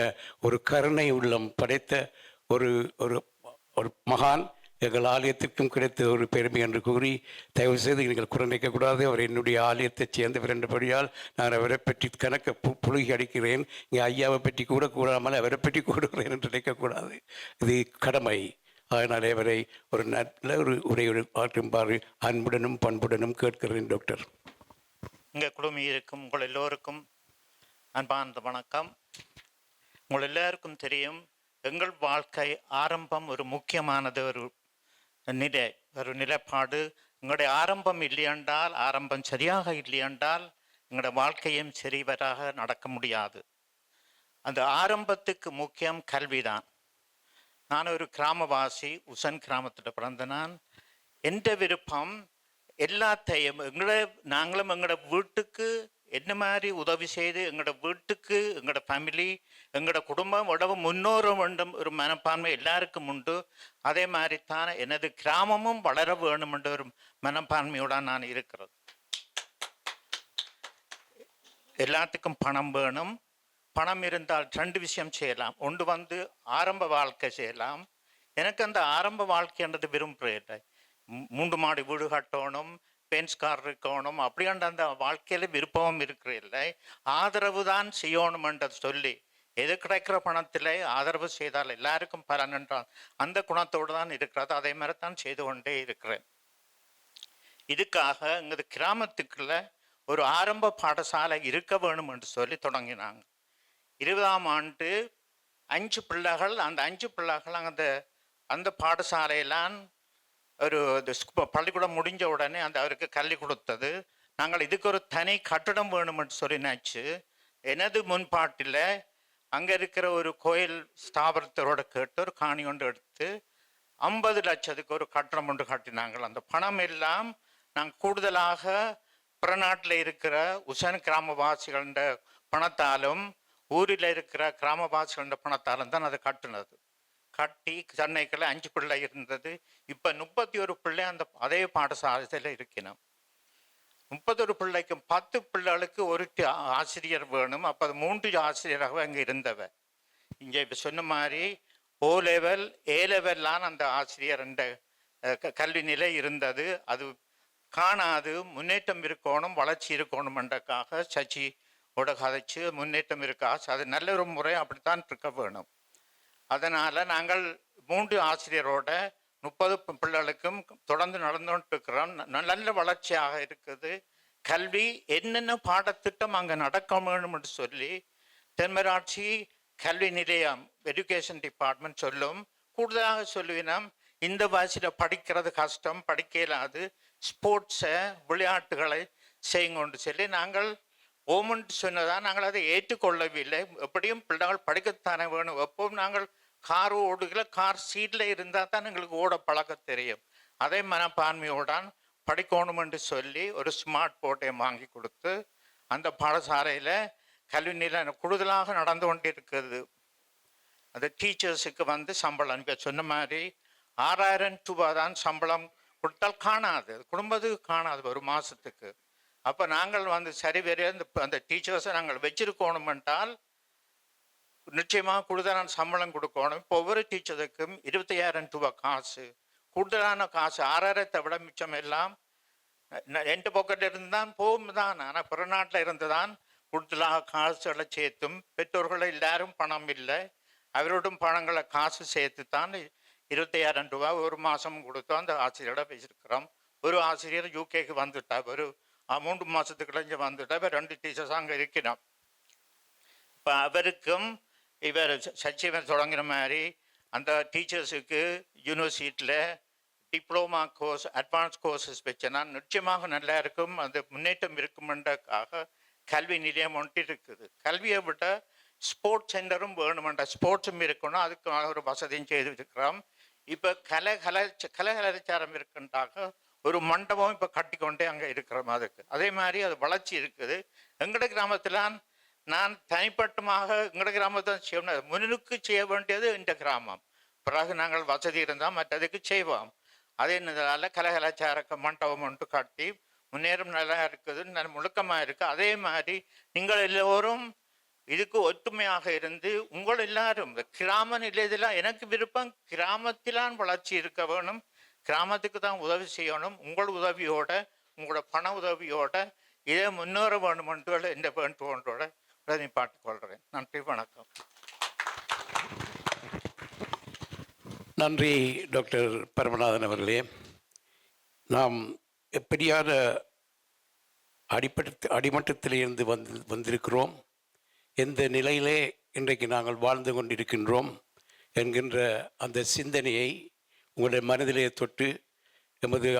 ஒரு கருணை உள்ளம் படைத்த ஒரு ஒரு ஒரு மகான் எங்கள் ஆலயத்திற்கும் கிடைத்த ஒரு பெருமை என்று கூறி தயவு செய்து நீங்கள் குறைக்கக்கூடாது. அவர் என்னுடைய ஆலயத்தைச் சேர்ந்தவர் என்றபடியால் நான் அவரை பற்றி கணக்க புழுகி அடிக்கிறேன். இங்கே ஐயாவை பற்றி கூட கூறாமல் அவரை பற்றி கூடுகிறேன் என்று நினைக்கக்கூடாது. இது கடமை. அதனால் அவரை ஒரு நல்ல ஒரு உரையோடு ஆற்றும்பாறு அன்புடனும் பண்புடனும் கேட்கிறேன். டாக்டர், இங்கே குழுமி இருக்கும் உங்கள் எல்லோருக்கும் அன்பார்ந்த வணக்கம். உங்கள் எல்லாருக்கும் தெரியும், எங்கள் வாழ்க்கை ஆரம்பம் ஒரு முக்கியமானது, ஒரு நிலைப்பாடு. எங்களுடைய ஆரம்பம் இல்லையென்றால், ஆரம்பம் சரியாக இல்லையென்றால் எங்களுடைய வாழ்க்கையும் சரிவராக நடக்க முடியாது. அந்த ஆரம்பத்துக்கு முக்கியம் கல்விதான். நான் ஒரு கிராமவாசி, உசன் கிராமத்தில் பிறந்த நான். எந்த விருப்பம் எல்லாத்தையும் நாங்களும் எங்களோட வீட்டுக்கு என்ன மாதிரி உதவி செய்து எங்களோட வீட்டுக்கு எங்களோட ஃபேமிலி எங்களோட குடும்பம் உடவு முன்னோர வேண்டும் ஒரு மனப்பான்மை எல்லாருக்கும் உண்டு. அதே மாதிரி தான் எனது கிராமமும் வளர வேணும் என்ற ஒரு மனப்பான்மையோட நான் இருக்கிறது. எல்லாத்துக்கும் பணம் வேணும். பணம் இருந்தால் 2 விஷயம் செய்யலாம். ஒன்று ஆரம்ப வாழ்க்கை செய்யலாம். எனக்கு அந்த ஆரம்ப வாழ்க்கைன்றது விரும்புகிறேன். 3 மாடி வீடு கட்டணும், பென்ஸ்கார் இருக்கணும், அப்படின்ற அந்த வாழ்க்கையில விருப்பமும் இருக்கிறதில்லை. ஆதரவு தான் செய்யணும் என்றது சொல்லி எது கிடைக்கிற பணத்தில் ஆதரவு செய்தால் எல்லாருக்கும் பலன் என்றால் அந்த குணத்தோடு தான் இருக்கிறது. அதே மாதிரி தான் செய்து கொண்டே இருக்கிறேன். இதுக்காக எங்களது கிராமத்துக்குள்ள ஒரு ஆரம்ப பாடசாலை இருக்க வேணும் என்று சொல்லி தொடங்கினாங்க. 20ஆம் ஆண்டு 5 பிள்ளைகள், அந்த 5 பிள்ளைகள் அந்த பாடசாலையெல்லாம் ஒரு பள்ளிக்கூடம் முடிஞ்ச உடனே அவருக்கு கல்வி கொடுத்தது. நாங்கள் இதுக்கு ஒரு தனி கட்டடம் வேணும்னு சொல்லி நினச்சி எனது முன்பாட்டில் அங்கே இருக்கிற ஒரு கோயில் ஸ்தாபனத்தோட கேட்டு ஒரு காணி ஒன்று எடுத்து 50 லட்சத்துக்கு ஒரு கட்டடம் ஒன்று கட்டினாங்கள். அந்த பணம் எல்லாம் நாங்கள் கூடுதலாக பிறநாட்டில் இருக்கிற உசன் கிராமவாசிகள பணத்தாலும் ஊரில் இருக்கிற கிராமவாசிகள பணத்தாலும் தான் அதை கட்டினது. கட்டி சென்னைக்குள்ள 5 பிள்ளை இருந்தது. இப்போ 31 பிள்ளை அதே பாடசாலையில் இருக்கணும். 31 பிள்ளைக்கும் 10 பிள்ளைகளுக்கு ஒரு ஆசிரியர் வேணும். அப்போ 3 ஆசிரியராக அங்கே இருந்தவ. இங்கே சொன்ன மாதிரி O லெவல் A லெவல்லாம் அந்த ஆசிரியர் கல்வி நிலை இருந்தது. அது காணாது. முன்னேற்றம் இருக்கணும், வளர்ச்சி இருக்கணும்ன்றக்காக சச்சியோட கதைச்சு முன்னேற்றம் இருக்கா, அது நல்ல ஒரு முறை அப்படித்தான் இருக்க வேணும். அதனால் நாங்கள் 3 ஆசிரியரோட 30 பிள்ளைகளுக்கும் தொடர்ந்து நடந்துகிட்டு இருக்கிறோம். நல்ல வளர்ச்சியாக இருக்குது. கல்வி என்னென்ன பாடத்திட்டம் அங்கே நடக்க வேணும் என்று சொல்லி தென்மராட்சி கல்வி நிலையம் எஜுகேஷன் டிபார்ட்மெண்ட் சொல்லும். கூடுதலாக சொல்லுவினம், இந்த வயசில் படிக்கிறது கஷ்டம், படிக்க இயலாது, ஸ்போர்ட்ஸை விளையாட்டுகளை செய்யுங்கொண்டு சொல்லி நாங்கள் ஓமெண்ட் சொன்னதான் நாங்கள் அதை ஏற்றுக்கொள்ளவில்லை. எப்படியும் பிள்ளைகள் படிக்கத்தானே வேணும். எப்பவும் நாங்கள் கார் ஓடுகிற கார் சீட்டில் இருந்தால் தான் எங்களுக்கு ஓட பழக்க தெரியும். அதே மனப்பான்மையோடான் படிக்கணும் என்று சொல்லி ஒரு ஸ்மார்ட் போர்ட்டை வாங்கி கொடுத்து அந்த பாடசாலையில் கல்வி நிலை கூடுதலாக நடந்து கொண்டிருக்கிறது. அந்த டீச்சர்ஸுக்கு வந்து சம்பளம் அனுப்ப சொன்ன மாதிரி 6000 ரூபாய் தான் சம்பளம் கொடுத்தால் காணாது, குடும்பத்துக்கு காணாது ஒரு மாதத்துக்கு. அப்போ நாங்கள் வந்து சரி வேறு அந்த டீச்சர்ஸை நாங்கள் வச்சிருக்கணும் என்றால் நிச்சயமாக கூடுதலான சம்பளம் கொடுக்கணும். இப்போ ஒவ்வொரு டீச்சருக்கும் 25000 ரூபாய் காசு, கூடுதலான காசு 6000 விட மிச்சம் எல்லாம் எந்த பக்கத்தில் இருந்து தான் போகும் தான். ஆனால் பிறநாட்டில் இருந்து தான் கூடுதலாக காசுகளை சேர்த்தும் பெற்றோர்கள் எல்லாரும் பணம் இல்லை, அவரோடும் பணங்களை காசு சேர்த்து தான் 25000 ரூபாய் ஒரு மாதம் கொடுத்தோம் அந்த ஆசிரியரோட பேசியிருக்கிறோம். ஒரு ஆசிரியர் யூகேக்கு வந்துட்டா, ஒரு 3 மாதத்துக்குள்ள இங்கே வந்துட்டா, இப்போ 2 டீச்சர்ஸ் அங்கே இருக்கிறோம். இப்போ அவருக்கும் இவர் சச்சிவன் தொடங்குற மாதிரி அந்த டீச்சர்ஸுக்கு யூனிவர்சிட்டியில் டிப்ளமா கோர்ஸ் அட்வான்ஸ் கோர்சஸ் வச்சேன்னா நிச்சயமாக நல்லா இருக்கும், அந்த முன்னேற்றம் இருக்குமென்றக்காக கல்வி நிலையம் ஒன்று இருக்குது. கல்வியை விட ஸ்போர்ட்ஸ் சென்டரும் வேணுமென்ற ஸ்போர்ட்ஸும் இருக்கணும், அதுக்காக ஒரு வசதியும் செய்து இருக்கிறோம். இப்போ கலாச்சாரம் இருக்குன்றாக ஒரு மண்டபம் இப்போ கட்டிக்கொண்டே அங்கே இருக்கிறோம். அதுக்கு அதே மாதிரி அது வளர்ச்சி இருக்குது. எங்களோட கிராமத்தில் நான் தனிப்பட்டமாக எங்களோட கிராமத்தை செய்யணும், முன்னுக்கு செய்ய வேண்டியது இந்த கிராமம். பிறகு நாங்கள் வசதி இருந்தால் மற்றதுக்கு செய்வோம். அதே என்னதால கலாச்சார மண்டபம் ஒன்று கட்டி முன்னேறும் நல்லா இருக்குது, நல்ல முழுக்கமாக இருக்குது. அதே மாதிரி நீங்கள் எல்லோரும் இதுக்கு ஒற்றுமையாக இருந்து உங்கள் எல்லாரும் கிராம நிலையத்தில் எனக்கு விருப்பம் கிராமத்திலான் வளர்ச்சி இருக்க வேணும், கிராமத்துக்கு தான் உதவி செய்யணும். உங்கள் உதவியோட உங்களோட பண உதவியோட இதே முன்னேற வேணும் என்று இந்த வேண்டுகோளோட நிப்பாட்டிக் கொள்கிறேன். நன்றி, வணக்கம். நன்றி டாக்டர் பரமநாதன் அவர்களே. நாம் எப்படியான அடிமட்டத்திலிருந்து வந்திருக்கிறோம், எந்த நிலையிலே இன்றைக்கு நாங்கள் வாழ்ந்து கொண்டிருக்கின்றோம் என்கின்ற அந்த சிந்தனையை உங்களுடைய மனதிலே தொட்டு எமது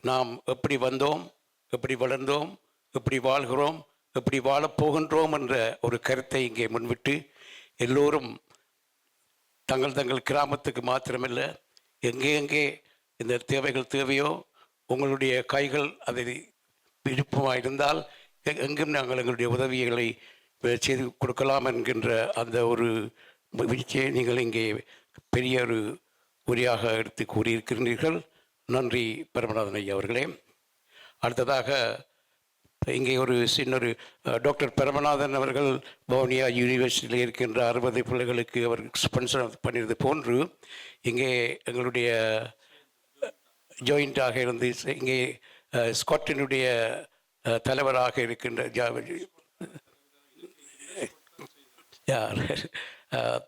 நாம் எப்படி வந்தோம், எப்படி வளர்ந்தோம், எப்படி வாழ்கிறோம், எப்படி வாழப்போகின்றோம் என்ற ஒரு கருத்தை இங்கே முன்விட்டு எல்லோரும் தங்கள் கிராமத்துக்கு மாத்திரமல்ல எங்கே இந்த தேவைகள் தேவையோ உங்களுடைய கைகள் அதை விருப்பமாக இருந்தால் எங்கும் நாங்கள் எங்களுடைய உதவிகளை செய்து கொடுக்கலாம் என்கின்ற அந்த ஒரு வீழ்ச்சியை நீங்கள் இங்கே பெரிய ஒரு உரையாக எடுத்து கூறியிருக்கிறீர்கள். நன்றி பரமநாதன் ஐயா அவர்களே. அடுத்ததாக இங்கே ஒரு சின்னொரு டாக்டர் பரமநாதன் அவர்கள் வவுனியா யூனிவர்சிட்டியில் இருக்கின்ற 60 பிள்ளைகளுக்கு அவர் ஸ்பான்சர் பண்ணியது போன்று இங்கே எங்களுடைய ஜாயிண்டாக இருந்து இங்கே ஸ்காட்டினுடைய தலைவராக இருக்கின்ற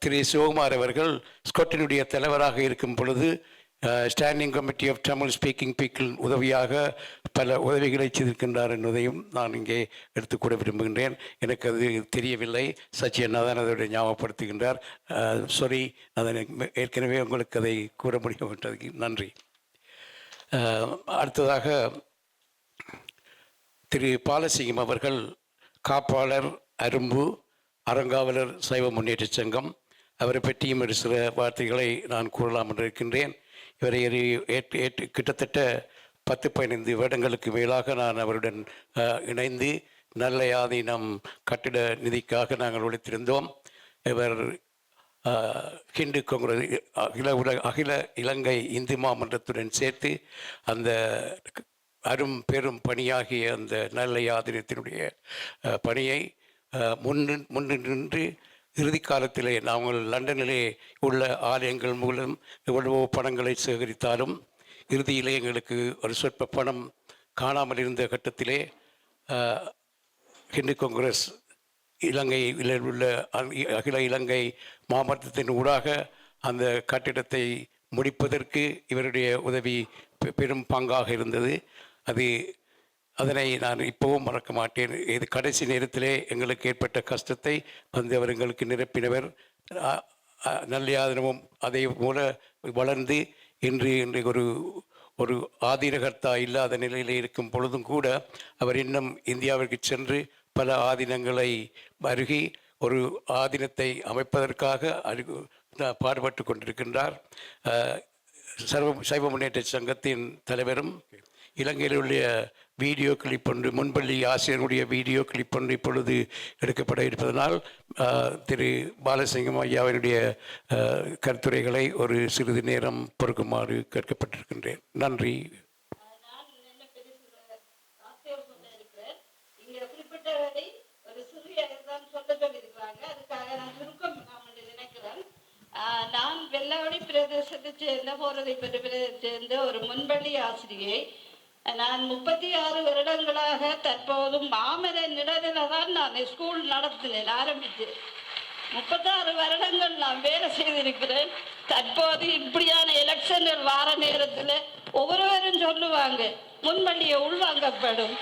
திரு சிவகுமார் அவர்கள் ஸ்காட்டினுடைய தலைவராக இருக்கும் பொழுது standing committee of Tamil speaking people உதவியாக பல உதவிகளை செய்திருக்கின்றார் என்பதையும் நான் இங்கே எடுத்துக்கூட விரும்புகின்றேன். எனக்கு அது தெரியவில்லை, சச்சியநாதன் அதோட ஞாபகப்படுத்துகின்றார். சாரி, அதை ஏற்கனவே உங்களுக்கு அதை கூற முடியாவிட்டதுக்கு நன்றி. அடுத்ததாக திரு பாலசிங்கம் அவர்கள் காப்பாளர் அரும்பு அறங்காவலர் சைவ முன்னேற்ற சங்கம், அவரை பற்றியும் ஒரு சில வார்த்தைகளை நான் கூறலாம் என்று இருக்கின்றேன். இவரை கிட்டத்தட்ட 10-15 வருடங்களுக்கு மேலாக நான் அவருடன் இணைந்து நல்ல யாதீனம் கட்டிட நிதிக்காக நாங்கள் உழைத்திருந்தோம். இவர் ஹிந்து காங்கிரஸ் அகில இலங்கை இந்து மாமன்றத்துடன் சேர்த்து அந்த பெரும் பணியாகிய அந்த நல்ல யாதீனத்தினுடைய பணியை முன்னின்று இறுதி காலத்திலே நாங்கள் லண்டனிலே உள்ள ஆலயங்கள் மூலம் எவ்வளவோ பணங்களை சேகரித்தாலும் இறுதியிலே எங்களுக்கு ஒரு சொற்ப பணம் காணாமல் இருந்த கட்டத்திலே ஹிந்து காங்கிரஸ் இலங்கையில் உள்ள அகில இலங்கை மாமன்றத்தின் ஊடாக அந்த கட்டிடத்தை முடிப்பதற்கு இவருடைய உதவி பெரும் பங்காக இருந்தது. அது அதனை நான் இப்போவும் மறக்க மாட்டேன். இது கடைசி நேரத்திலே எங்களுக்கு ஏற்பட்ட கஷ்டத்தை வந்து அவர் எங்களுக்கு நிரப்பினவர். நல்ல அதே போல வளர்ந்து இன்று ஒரு ஆதீனகர்த்தா இல்லாத நிலையில் இருக்கும் பொழுதும் கூட அவர் இன்னும் இந்தியாவிற்கு சென்று பல ஆதீனங்களை அருகி ஒரு ஆதீனத்தை அமைப்பதற்காக பாடுபட்டு கொண்டிருக்கின்றார். சைவ முன்னேற்ற சங்கத்தின் தலைவரும் இலங்கையில் உள்ள வீடியோ கிளிப் ஒன்று, முன்பள்ளி ஆசிரியருடைய வீடியோ கிளிப் ஒன்று இப்பொழுது எடுக்கப்பட இருப்பதனால் திரு பாலசிங்கம் ஐயாவினுடைய கருத்துரைகளை ஒரு சிறிது நேரம் பொறுக்குமாறு கேட்கப்பட்டிருக்கின்றேன். நன்றி. நான் வெள்ளவடி பிரதேசத்தை சேர்ந்த போரதை சேர்ந்த ஒரு முன்பள்ளி ஆசிரியை. நான் 36 வருடங்களாக தற்போது மாமர நிழலில் தான் நான் ஸ்கூல் நடத்தினேன் ஆரம்பித்து. 36 வருடங்கள் நான் வேலை செய்திருக்கிறேன். தற்போது இப்படியான எலெக்ஷன்கள் வார நேரத்தில் ஒவ்வொருவரும் சொல்லுவாங்க முன்பள்ளியை உள்வாங்கப்படும்,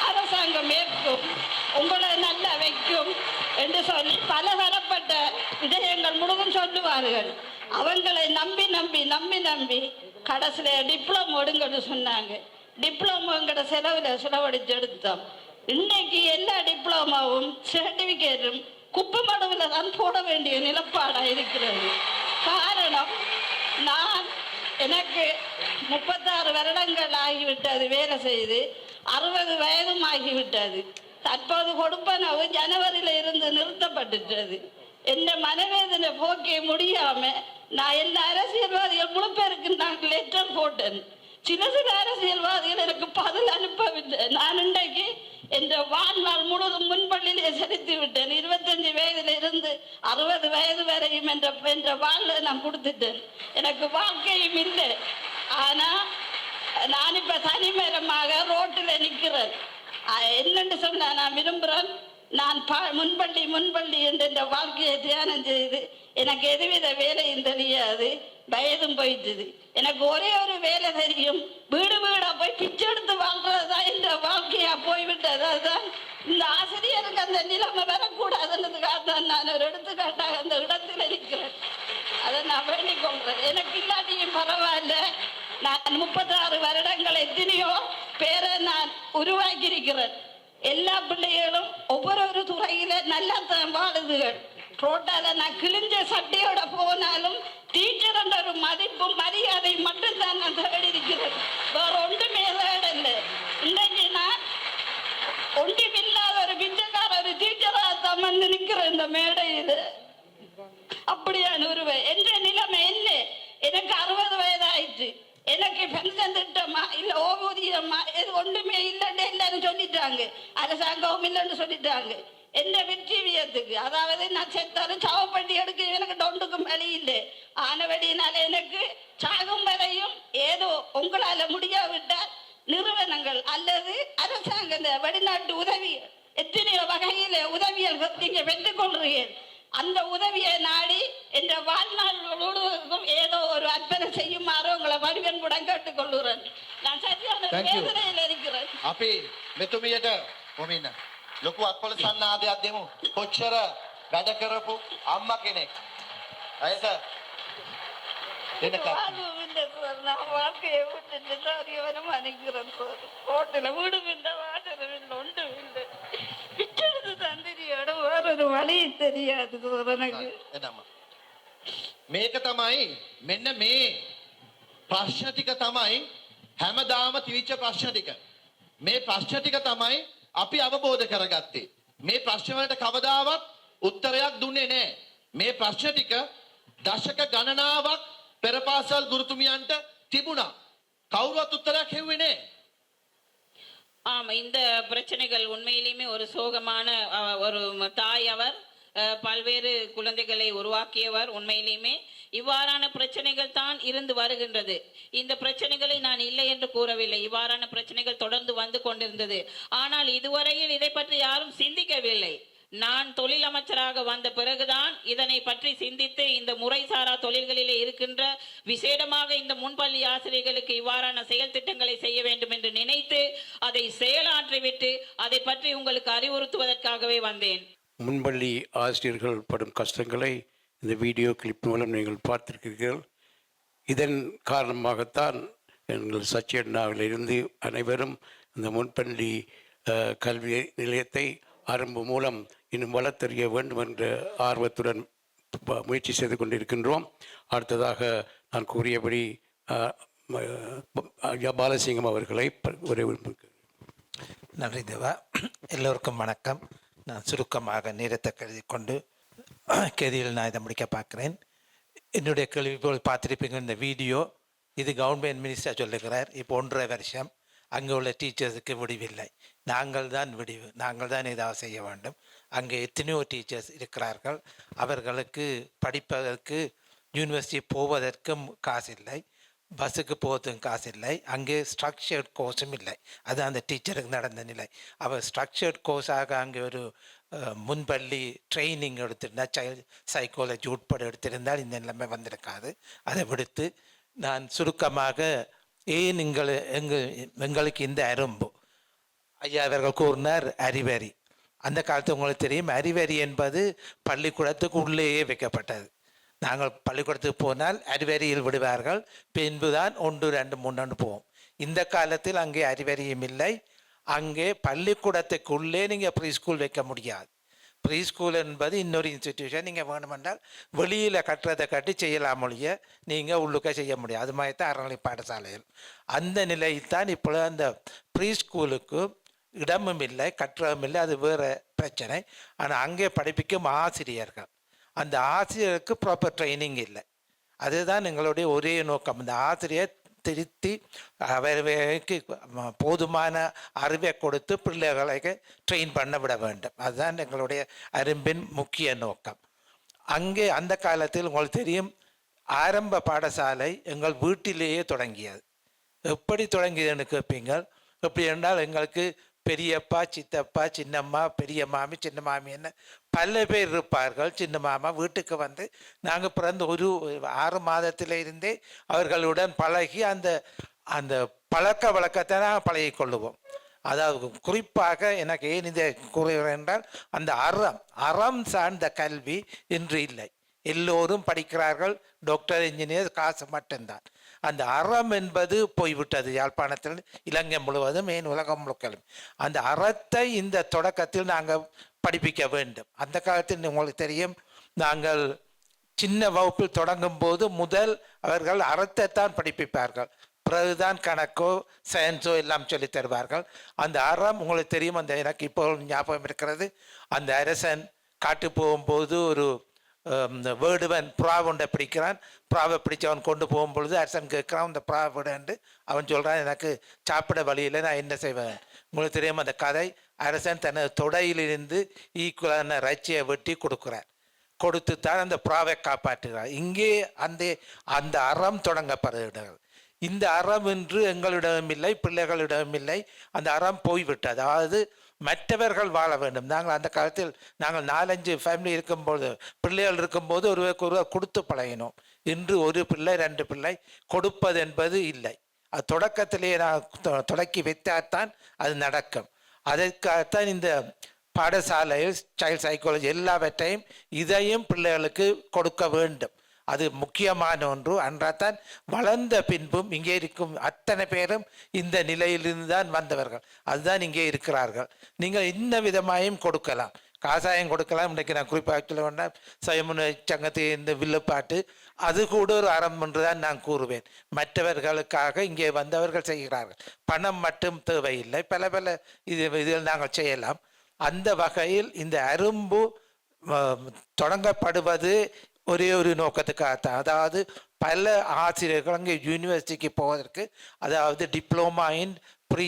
அரசாங்கம் ஏற்கும், உங்களை நல்லா வைக்கும் என்று சொல்லி பலதரப்பட்ட விடயங்கள் முழுவதும் சொல்லுவார்கள். அவங்களை நம்பி நம்பி நம்பி நம்பி கடைசியில் டிப்ளமோ எடுங்கன்னு சொன்னாங்க. டிப்ளமோங்கிற செலவழிச்சு எடுத்தோம். இன்னைக்கு எல்லா டிப்ளமாவும் சர்டிஃபிகேட்டும் குப்பை மடுவில் தான் போட வேண்டிய நிலப்பாடாக இருக்கிறது. காரணம், எனக்கு 36 வருடங்கள் ஆகிவிட்டது வேலை செய்து, 60 வயதும் ஆகிவிட்டது. தற்போது கொடுப்பனவு ஜனவரியில இருந்து நிறுத்தப்பட்டுட்டது. என் மனவேதனை போக்க முடியாம நான் எல்லா அரசியல்வாதிகள் முழு பேருக்கு நான் லெட்டர் போட்டேன். சில அரசியல்வாதிகள் எனக்கு பதில் அனுப்பவில்லை. நான் இன்றைக்கு என் வாழ்நாள் முழுவதும் முன்பள்ளியிலே செலுத்தி விட்டேன். 25 வயதுல இருந்து 60 வயது வரையும் என்ற வாழ்வை நான் கொடுத்துட்டேன். எனக்கு வாழ்க்கையும் இல்லை. ஆனா நான் இப்ப தனிமரமாக ரோட்டில் நிற்கிறேன். என்னென்று சொன்ன நான் விரும்புகிறேன். நான் முன்பள்ளி என்று இந்த வாழ்க்கையை தியானம் செய்து எனக்கு எதுவித வேலையும் தெரியாது, வயதும் போயிட்டுது. எனக்கு ஒரே ஒரு வேலை தெரியும், வீடு வீடா போய் பிச்சை எடுத்து வாழ்றதுதான் இந்த வாழ்க்கையா போய்விட்டது. அதுதான் இந்த ஆசிரியருக்கு அந்த நிலைமை வரக்கூடாதுன்றதுக்காக தான் நான் ஒரு எடுத்துக்காட்டாக அந்த இடத்துல இருக்கிறேன். அதை நான் வேண்டிக் கொள்றேன். எனக்கு இல்லாட்டியும் பரவாயில்ல. நான் 36 வருடங்கள் எத்தனையோ பேரை நான் உருவாக்கி இருக்கிறேன். எல்லா பிள்ளைகளும் ஒவ்வொரு துறையில நல்லா தான் வாழுதுகள். ரோட்டால நான் கிழிஞ்ச சட்டையோட போனாலும் டீச்சர் என்ற ஒரு மதிப்பும் மரியாதை மட்டும்தான் நான் தேடி இருக்கிறேன். வேற ஒன்றுமே தேடல. இன்னைக்கு நான் ஒன்றுமில்லாத ஒரு பிச்சைக்கார ஒரு டீச்சரா தான் வந்து நிற்கிறேன் இந்த மேடையில். அப்படியான உருவை என்ற நிலைமை என்ன? எனக்கு 60 வயது ஆயிடுச்சு. எனக்கு பென்ஷன் திட்டமா இல்ல ஓய்வூதியமா இது ஒன்றுமே இல்லைன்னு எல்லாரும் சொல்லிட்டாங்க. அரசாங்கமும் இல்லைன்னு சொல்லிட்டாங்க. எந்த வெற்றி வியத்துக்கு, அதாவது நான் செத்தாலும் சாவப்பட்டி எடுக்க எனக்கு தொண்டுக்கும் வழி இல்லை. ஆனவடினால எனக்கு சாகும் வரையும் ஏதோ உங்களால முடியாவிட்டால் நிறுவனங்கள் அல்லது அரசாங்க வெளிநாட்டு உதவி எத்தனையோ வகையில உதவிகள் நீங்க பெற்றுக் கொள்றீர்கள். அந்த உதவியை நாடி என்ற வாழ்நாள் முழுவதும் ஏதோ ஒரு அர்ப்பணம் செய்யுமாறு உங்களை வடிவன்புடன் கேட்டுக்கொள்கிறேன். நான் சரியான வேதனையில் இருக்கிறேன். අපි මෙතුමියට කොමින්න ලොකු අත්පොළ සන්නාදයක් දෙමු. කොච්චර වැඩ කරපු අම්මා කෙනෙක්. අයස நான் வாழ்க்கையை விட்டுட்டு சரியவனும் அனுக்கிறேன். ஹோட்டல வீடும் இல்லை, வாசலும் இல்லை, ஒன்றும் இல்லை. பிச்செடுத்து தந்திரியோட வேறொரு வழி தெரியாது எனக்கு. මේක තමයි මෙන්න මේ ප්‍රශ්න ටික තමයි හැමදාම තිවිච්ච ප්‍රශ්න ටික. මේ ප්‍රශ්න ටික තමයි අපි අවබෝධ කරගත්තේ. මේ ප්‍රශ්න වලට කවදාවත් උත්තරයක් දුන්නේ නැහැ. මේ ප්‍රශ්න ටික දශක ගණනාවක් පෙරපාසල් ගුරුතුමියන්ට තිබුණා. කවුරුවත් උත්තරයක් හෙව්වේ නැහැ. ஆம், இந்த பிரச்சனைகள் உண்மையிலுமே ஒரு சோகமான ஒரு தாய். அவர் பல்வேறு குழந்தைகளை உருவாக்கியவர். உண்மையிலுமே இவ்வாறான பிரச்சனைகள் தான் இருந்து வருகின்றது. இந்த பிரச்சனைகளை நான் இல்லை என்று கூறவில்லை. இவ்வாறான பிரச்சனைகள் தொடர்ந்து வந்து கொண்டிருந்தது. ஆனால் இதுவரையில் இதை பற்றி யாரும் சிந்திக்கவில்லை. நான் தொழில் அமைச்சராக வந்த பிறகுதான் இதனை பற்றி சிந்தித்து இந்த முறைசாரா தொழில்களிலே இருக்கின்ற விசேடமாக இந்த முன்பள்ளி ஆசிரியர்களுக்கு இவ்வாறான செயல் திட்டங்களை செய்ய வேண்டும் என்று நினைத்து அதை செயலாற்றிவிட்டு அதை பற்றி உங்களுக்கு அறிவுறுத்துவதற்காகவே வந்தேன். முன்பள்ளி ஆசிரியர்கள் படும் கஷ்டங்களை இந்த வீடியோ கிளிப் மூலம் நீங்கள் பார்த்திருக்கிறீர்கள். இதன் காரணமாகத்தான் எங்கள் சச்சியண்ணாவிலிருந்து அனைவரும் இந்த முன்பள்ளி கல்வி நிலையத்தை ஆரம்பம் மூலம் இன்னும் வளர்த்தறிய வேண்டும் என்ற ஆர்வத்துடன் முயற்சி செய்து கொண்டிருக்கின்றோம். அடுத்ததாக நான் கூறியபடி பாலசிங்கம் அவர்களை நன்றி தேவா. எல்லோருக்கும் வணக்கம். நான் சுருக்கமாக நேரத்தை கருதி கொண்டு கேதியில் நான் இதை முடிக்க பார்க்குறேன். என்னுடைய கேள்வி போல் பார்த்துருப்பீங்க இந்த வீடியோ. இது கவர்மெண்ட் மினிஸ்டர் சொல்லுகிறார், இப்போ 1.5 வருஷம் அங்கே உள்ள டீச்சர்ஸுக்கு விடிவில்லை, நாங்கள் தான் விடிவு, நாங்கள் தான் ஏதாவது செய்ய வேண்டும். அங்கே எத்தனையோ டீச்சர்ஸ் இருக்கிறார்கள், அவர்களுக்கு படிப்பதற்கு யூனிவர்சிட்டி போவதற்கும் காசு இல்லை, பஸ்ஸுக்கு போகிறதுக்கும் காசு இல்லை, அங்கே ஸ்ட்ரக்சர்ட் கோர்ஸும் இல்லை. அது அந்த டீச்சருக்கு நடந்த நிலை. அவர் ஸ்ட்ரக்சர்ட் கோர்ஸாக அங்கே ஒரு முன்பள்ளி ட்ரைனிங் எடுத்திருந்தால், சைல்டு சைக்காலஜி உட்பட எடுத்திருந்தால் இந்த நிலைமை வந்திருக்காது. அதை விடுத்து நான் சுருக்கமாக ஏன் எங்களுக்கு இந்த அரும்பு ஐயா அவர்கள் கூறினார் அறிவரி. அந்த காலத்து உங்களுக்கு தெரியும், அறிவரி என்பது பள்ளிக்கூடத்துக்கு உள்ளேயே வைக்கப்பட்டது. நாங்கள் பள்ளிக்கூடத்துக்கு போனால் அறிவரியில் விடுவார்கள், பின்புதான் 1, 2, 3 போவோம். இந்த காலத்தில் அங்கே அறிவரியும் இல்லை. அங்கே பள்ளிக்கூடத்துக்குள்ளே நீங்கள் ப்ரீ ஸ்கூல் வைக்க முடியாது. ப்ரீ ஸ்கூல் என்பது இன்னொரு இன்ஸ்டிடியூஷன். நீங்கள் வேணுமென்றால் வெளியில் கட்டுறதை கட்டி செய்யலாம் ஒழிய நீங்கள் உள்ளுக்க செய்ய முடியாது. அது மாதிரி தான் அறநிலை பாடசாலைகள். அந்த நிலைத்தான் இப்பொழுது அந்த ப்ரீ ஸ்கூலுக்கு இடமும் இல்லை, கட்டுறதும் இல்லை. அது வேறு பிரச்சனை. ஆனால் அங்கே படிப்பிக்கும் ஆசிரியர்கள், அந்த ஆசிரியருக்கு ப்ராப்பர் ட்ரைனிங் இல்லை. அதுதான் எங்களுடைய ஒரே நோக்கம். அந்த ஆசிரியர் திருத்தி அவர்களுக்கு போதுமான அறிவை கொடுத்து பிள்ளைகளை ட்ரெயின் பண்ண விட வேண்டும். அதுதான் எங்களுடைய அரும்பின் முக்கிய நோக்கம். அங்கே அந்த காலத்தில் உங்களுக்கு தெரியும், ஆரம்ப பாடசாலை எங்கள் வீட்டிலேயே தொடங்கியது. எப்படி தொடங்கியதுன்னு கேட்பீங்கள். எப்படி என்றால் எங்களுக்கு பெரியப்பா, சித்தப்பா, சின்னம்மா, பெரிய மாமி, சின்ன மாமி என்ன பல பேர் இருப்பார்கள். சின்ன மாமா வீட்டுக்கு வந்து நாங்கள் பிறந்த ஒரு 6 மாதத்தில் இருந்தே அவர்களுடன் பழகி அந்த அந்த பழக்க வழக்கத்தை நாங்கள் பழகி கொள்ளுவோம். அதாவது குறிப்பாக எனக்கு ஏன் இதை கூறுகிறேன் என்றால், அந்த அறம் சார்ந்த கல்வி இன்று இல்லை. எல்லோரும் படிக்கிறார்கள், டாக்டர், இன்ஜினியர், காசு மட்டும்தான். அந்த அறம் என்பது போய்விட்டது யாழ்ப்பாணத்தில், இலங்கை முழுவதும், ஏன் உலகம் முழுக்கலும். அந்த அறத்தை இந்த தொடக்கத்தில் நாங்கள் படிப்பிக்க வேண்டும். அந்த காலத்தில் உங்களுக்கு தெரியும், நாங்கள் சின்ன வகுப்பில் தொடங்கும் போது முதல் அவர்கள் அறத்தை தான் படிப்பிப்பார்கள், பிறகுதான் கணக்கோ சயின்ஸோ எல்லாம் சொல்லி தருவார்கள். அந்த அறம் உங்களுக்கு தெரியும். அந்த எனக்கு இப்போ ஞாபகம் இருக்கிறது, அந்த அரசன் காட்டு போகும்போது ஒரு வேடுவன் புறாவுண்டை பிடிக்கிறான். புறாவை பிடிச்சவன் கொண்டு போகும்பொழுது அரசன் கேட்குறான், இந்த புறா விடண்டு. அவன் சொல்கிறான், எனக்கு சாப்பிட வழியில் நான் என்ன செய்வேன். உங்களுக்கு தெரியும் அந்த கதை. அரசன் தனது தொடையிலிருந்து ஈக்குவலான இறைச்சியை வெட்டி கொடுக்குறார். கொடுத்துத்தான் அந்த புறாவை காப்பாற்றுகிறார். இங்கே அந்த அறம் தொடங்கப்படுகிறது. இந்த அறம் இன்று எங்களிடமும் இல்லை, பிள்ளைகளிடமும் இல்லை. அந்த அறம் போய்விட்டது. அதாவது மற்றவர்கள் வாழ வேண்டும். நாங்கள் அந்த காலத்தில் நாங்கள் 4-5 ஃபேமிலி இருக்கும்போது, பிள்ளைகள் இருக்கும்போது ஒருவருக்கு ஒருவர் கொடுத்து பழகினோம். இன்று ஒரு பிள்ளை 2 பிள்ளை கொடுப்பது என்பது இல்லை. அது தொடக்கத்திலேயே நான் தொடக்கி வைத்தால்தான் அது நடக்கும். அதற்காகத்தான் இந்த பாடசாலையில் சைல்டு சைக்காலஜி எல்லாவற்றையும் இதையும் பிள்ளைகளுக்கு கொடுக்க வேண்டும். அது முக்கியமான ஒன்று. அன்றாத்தான் வளர்ந்த பின்பும் இங்கே இருக்கும் அத்தனை பேரும் இந்த நிலையிலிருந்து தான் வந்தவர்கள். அதுதான் இங்கே இருக்கிறார்கள். நீங்கள் இன்ன விதமாயும் கொடுக்கலாம், காசாயம் கொடுக்கலாம். இன்றைக்கு நான் குறிப்பாக சொல்ல வேண்டாம், சயமுன சங்கத்தை இந்த வில்லுப்பாட்டு அது கூட ஒரு அறம் என்று தான் நான் கூறுவேன். மற்றவர்களுக்காக இங்கே வந்தவர்கள் செய்கிறார்கள். பணம் மட்டும் தேவையில்லை, பல இதில் நாங்கள் செய்யலாம். அந்த வகையில் இந்த அரும்பு தொடங்கப்படுவது ஒரே ஒரு நோக்கத்துக்காகத்தான். அதாவது பல ஆசிரியர்கள் அங்கே யூனிவர்சிட்டிக்கு போவதற்கு, அதாவது diploma in pre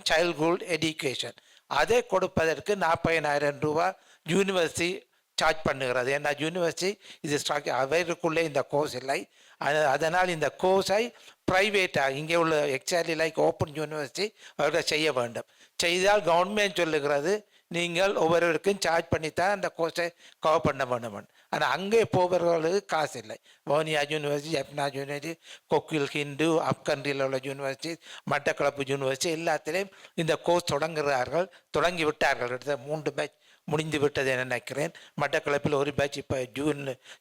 childhood education, அதை கொடுப்பதற்கு 40,000 ரூபா யூனிவர்சிட்டி சார்ஜ் பண்ணுகிறது. ஏன்னா யூனிவர்சிட்டி இது அவருக்குள்ளே இந்த கோர்ஸ் இல்லை. அதனால் இந்த கோர்ஸை ப்ரைவேட்டாக இங்கே உள்ள எக்ஸாக்ட்லி லைக் ஓப்பன் யூனிவர்சிட்டி அவர்கள் செய்ய வேண்டும். செய்தால் கவர்மெண்ட் சொல்லுகிறது நீங்கள் ஒவ்வொருவருக்கும் சார்ஜ் பண்ணி தான் அந்த கோர்ஸை கவர் பண்ண வேணும். ஆனால் அங்கே போகிறவர்களுக்கு காசு இல்லை. வவுனியா யூனிவர்சிட்டி, ஜப்னா யூனிவர்சிட்டி, கொக்கில் ஹிந்து, அப்கண்ட்ரியில் உள்ள யூனிவர்சிட்டி, மட்டக்களப்பு யூனிவர்சிட்டி எல்லாத்திலையும் இந்த கோர்ஸ் தொடங்குகிறார்கள், தொடங்கி விட்டார்கள். கிட்டத்தட்ட 3 பேட்ச் முடிந்து விட்டது என நினைக்கிறேன். மட்டக்களப்பில் ஒரு பேட்ச் இப்போ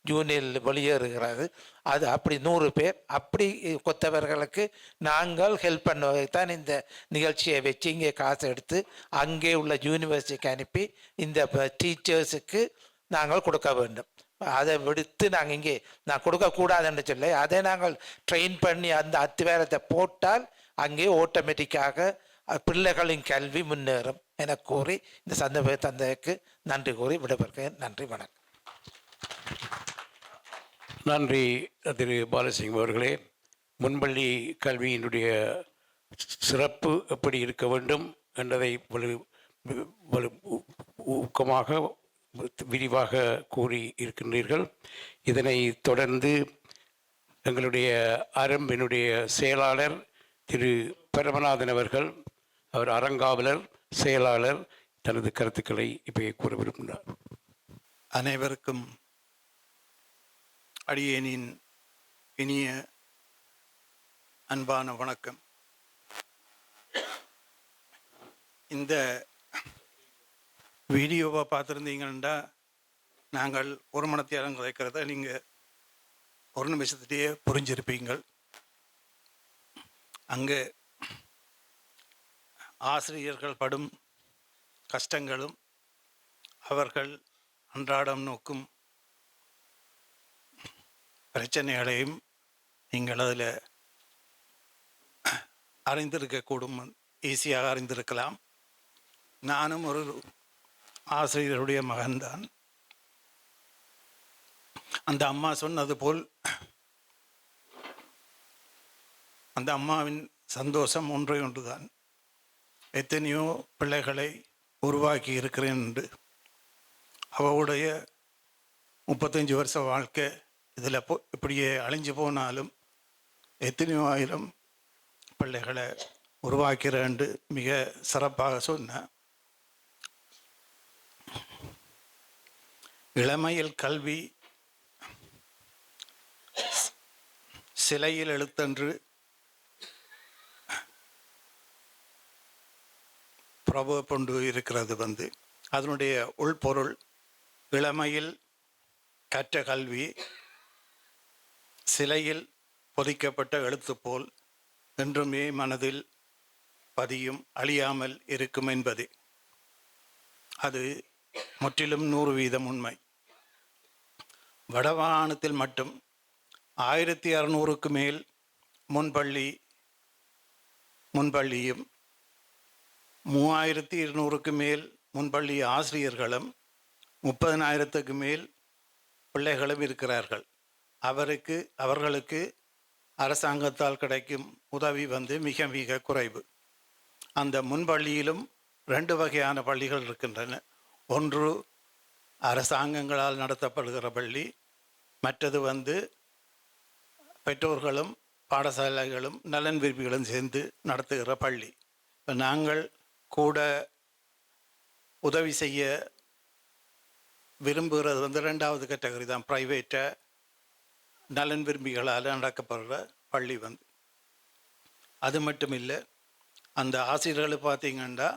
ஜூனில் வெளியேறுகிறது. அது அப்படி 100 பேர் அப்படி கொத்தவர்களுக்கு நாங்கள் ஹெல்ப் பண்ணுவதைத்தான் இந்த நிகழ்ச்சியை வச்சு இங்கே காசு எடுத்து அங்கே உள்ள யூனிவர்சிட்டிக்கு அனுப்பி இந்த டீச்சர்ஸுக்கு நாங்கள் கொடுக்க வேண்டும். அதை விடுத்து நாங்கள் இங்கே நான் கொடுக்கக்கூடாதுன்னு சொல்ல, அதை நாங்கள் ட்ரெயின் பண்ணி அந்த அத்திவாரத்தை போட்டால் அங்கே ஆட்டோமேட்டிக்காக பிள்ளைகளின் கல்வி முன்னேறும் என கூறி இந்த சந்தர்ப்ப தந்தைக்கு நன்றி கூறி விடைபெறுகிறேன். நன்றி, வணக்கம். நன்றி திரு பாலசிங்கம் அவர்களே. முன்பள்ளி கல்வியினுடைய சிறப்பு எப்படி இருக்க வேண்டும் என்பதை ஊக்கமாக விரிவாக கூறி இருக்கின்றீர்கள். இதனை தொடர்ந்து எங்களுடைய அரம்பினுடைய செயலாளர் திரு பரமநாதன் அவர்கள், அவர் அறங்காவலர் செயலாளர், தனது கருத்துக்களை இப்போ கூற விரும்பினார். அனைவருக்கும் அடியேனின் இனிய அன்பான வணக்கம். இந்த வீடியோவை பார்த்துருந்தீங்கன்னா நாங்கள் ஒரு மணத்தியாலம் கதைக்கிறத நீங்கள் ஒரு நிமிஷத்துலேயே புரிஞ்சிருப்பீங்கள். அங்கே ஆசிரியர்கள் படும் கஷ்டங்களும் அவர்கள் அன்றாடம் நோக்கும் பிரச்சனைகளையும் நீங்கள் அதில் அறிந்திருக்கக்கூடும், ஈஸியாக அறிந்திருக்கலாம். நானும் ஒரு ஆசிரியருடைய மகன்தான். அந்த அம்மா சொன்னது போல் அந்த அம்மாவின் சந்தோஷம் ஒன்றை ஒன்றுதான். எத்தனையோ பிள்ளைகளை உருவாக்கி இருக்கிறேன் என்று. அவளுடைய 35 வருஷ வாழ்க்கை இதில் இப்படியே அழிஞ்சு போனாலும் எத்தனையோ ஆயிரம் பிள்ளைகளை உருவாக்கிறேன் மிக சிறப்பாக சொன்ன. இளமையில் கல்வி சிலையில் எழுத்தன்று பிரபு கொண்டு இருக்கிறது. அதனுடைய உள்பொருள் இளமையில் கற்ற கல்வி சிலையில் பொதிக்கப்பட்ட எழுத்து போல் என்றுமே மனதில் பதியும், அழியாமல் இருக்கும் என்பது. அது முற்றிலும் 100% உண்மை. வடமாகாணத்தில் மட்டும் 1600க்கு மேல் முன்பள்ளியும் 3200க்கு மேல் முன்பள்ளி ஆசிரியர்களும் 30,000க்கு மேல் பிள்ளைகளும் இருக்கிறார்கள். அவர்களுக்கு அரசாங்கத்தால் கிடைக்கும் உதவி மிக மிக குறைவு. அந்த முன்பள்ளியிலும் 2 வகையான பள்ளிகள் இருக்கின்றன. ஒன்று அரசாங்கங்களால் நடத்தப்படுகிற பள்ளி, மற்றது பெற்றோர்களும் பாடசாலைகளும் நலன் விரும்பிகளும் சேர்ந்து நடத்துகிற பள்ளி. இப்போ நாங்கள் கூட உதவி செய்ய விரும்புகிறது 2வது கேட்டகரி தான். ப்ரைவேட்டாக நலன் விரும்பிகளால் நடக்கப்படுற பள்ளி. அது மட்டும் இல்லை, அந்த ஆசிரியர்கள் பார்த்திங்கன்னா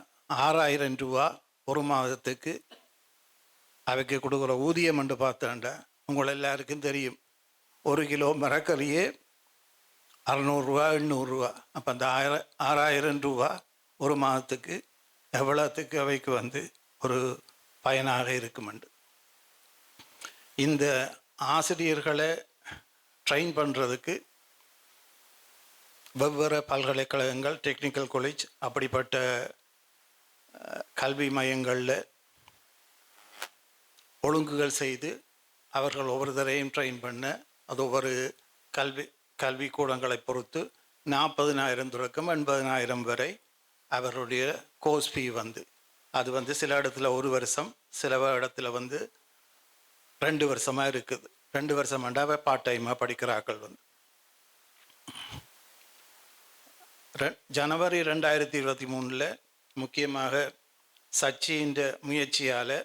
6,000 ரூபா ஒரு மாதத்துக்கு அவைக்கு கொடுக்குற ஊதியம் என்று பார்த்தாண்டா உங்கள் எல்லாருக்கும் தெரியும். 1 கிலோ மரக்கறியே 600 ரூபா 800 ரூபா. அப்போ அந்த 6,000 ரூபா ஒரு மாதத்துக்கு எவ்வளோத்துக்கு அவைக்கு ஒரு பயனாக இருக்குமெண்டு. இந்த ஆசிரியர்களை ட்ரெயின் பண்ணுறதுக்கு வெவ்வேறு பல்கலைக்கழகங்கள், டெக்னிக்கல் காலேஜ், அப்படிப்பட்ட கல்வி மையங்களில் ஒழுங்குகள் செய்து அவர்கள் ஒவ்வொருத்தரையும் ட்ரெயின் பண்ண, அது ஒவ்வொரு கல்வி கூடங்களை பொறுத்து 40,000 தொடக்கம் 80,000 வரை அவருடைய கோர்ஸ் ஃபீ அது சில இடத்துல 1 வருஷம், சில இடத்துல 2 வருஷமாக இருக்குது. 2 வருஷமாண்டா பார்ட் டைமாக படிக்கிறார்கள். ஜனவரி 2023 முக்கியமாக சச்சியின் முயற்சியால்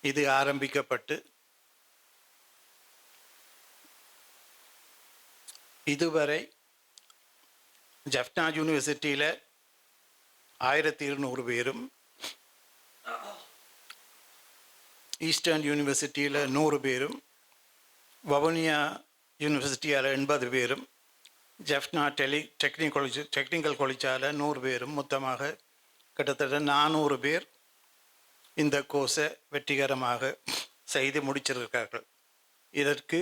இது ஆரம்பிக்கப்பட்டு இதுவரை ஜஃப்னா யூனிவர்சிட்டியில் 1200 பேரும், ஈஸ்டர்ன் யூனிவர்சிட்டியில் 100 பேரும், வவுனியா யூனிவர்சிட்டியால் 80 பேரும், ஜஃப்னா டெக்னிக்கல் காலேஜால் 100 பேரும், மொத்தமாக கிட்டத்தட்ட 400 பேர் இந்த கோர்ஸை வெற்றிகரமாக செய்து முடிச்சிருக்கிறார்கள். இதற்கு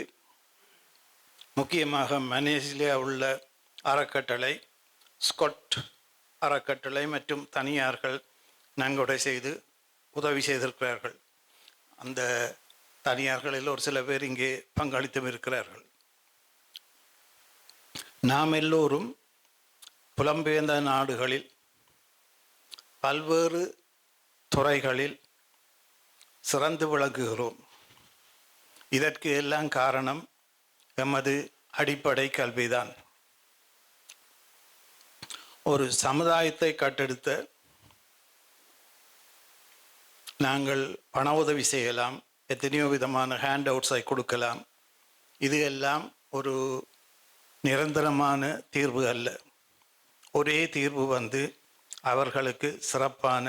முக்கியமாக மலேசியா உள்ள அறக்கட்டளை, ஸ்கொட் அறக்கட்டளை மற்றும் தனியார்கள் நன்கொடை செய்து உதவி செய்திருக்கிறார்கள். அந்த தனியார்களில் ஒரு சில பேர் இங்கே பங்களித்தும் இருக்கிறார்கள். நாம் எல்லோரும் புலம்பெயர்ந்த நாடுகளில் பல்வேறு துறைகளில் சிறந்து விளங்குகிறோம். இதற்கு எல்லாம் காரணம் எமது அடிப்படை கல்விதான். ஒரு சமுதாயத்தை கட்டெடுத்த நாங்கள் பண உதவி செய்யலாம், எத்தனையோ விதமான ஹேண்ட் அவுட்ஸை கொடுக்கலாம். இது எல்லாம் ஒரு நிரந்தரமான தீர்வு அல்ல. ஒரே தீர்வு அவர்களுக்கு சிறப்பான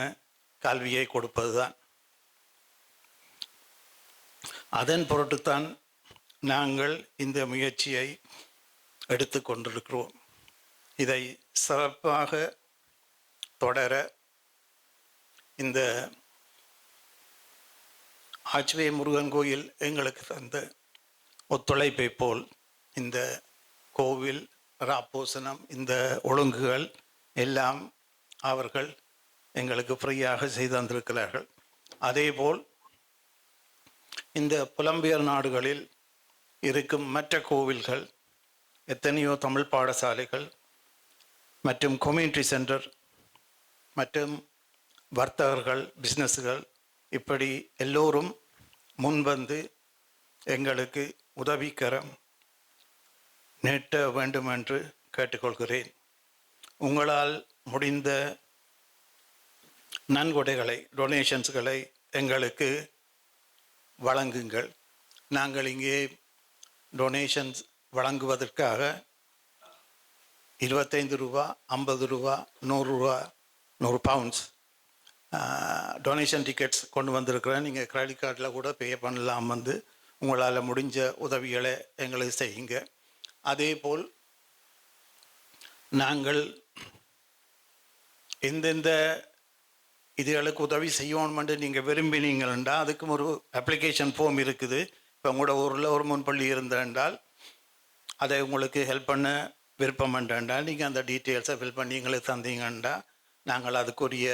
கல்வியை கொடுப்பது தான். அதன் பொருட்டுத்தான் நாங்கள் இந்த முயற்சியை எடுத்து கொண்டிருக்கிறோம். இதை சிறப்பாக தொடர இந்த ஆச்வே முருகன் கோயில் எங்களுக்கு தந்த ஒத்துழைப்பை போல் இந்த கோவில் ராப்போசனம், இந்த ஒழுங்குகள் எல்லாம் அவர்கள் எங்களுக்கு ஃப்ரீயாக செய்து தந்திருக்கிறார்கள். அதேபோல் இந்த புலம்பெயர் நாடுகளில் இருக்கும் மற்ற கோவில்கள், எத்தனையோ தமிழ் பாடசாலைகள் மற்றும் கம்யூனிட்டி சென்டர் மற்றும் வர்த்தகர்கள், பிஸ்னஸ்கள், இப்படி எல்லோரும் முன்வந்து எங்களுக்கு உதவிக்கரம் நீட்ட வேண்டும் என்று கேட்டுக்கொள்கிறேன். உங்களால் முடிந்த நன்கொடைகளை, டொனேஷன்ஸ்களை எங்களுக்கு வழங்குங்கள். நாங்கள் இங்கே டொனேஷன்ஸ் வழங்குவதற்காக 25 ரூபா, 50 ரூபா, 100 ரூபா, 100 பவுண்ட்ஸ் டொனேஷன் டிக்கெட்ஸ் கொண்டு வந்திருக்கிறேன். நீங்கள் கிரெடிட் கார்டில் கூட பே பண்ணலாம். உங்களால் முடிஞ்ச உதவிகளை எங்களுக்கு செய்யுங்க. அதேபோல் நாங்கள் எந்தெந்த இதுகளுக்கு உதவி செய்யணுமென்று நீங்கள் விரும்பினீங்கன்னா அதுக்கும் ஒரு அப்ளிகேஷன் ஃபார்ம் இருக்குது. இப்போ உங்களோட ஊரில் ஒரு முன்பள்ளி இருந்தால் அதை உங்களுக்கு ஹெல்ப் பண்ண விருப்பம் என்றால் நீங்கள் அந்த டீட்டெயில்ஸை ஃபில் பண்ணி எங்களுக்கு தந்தீங்கன்னா நாங்கள் அதுக்குரிய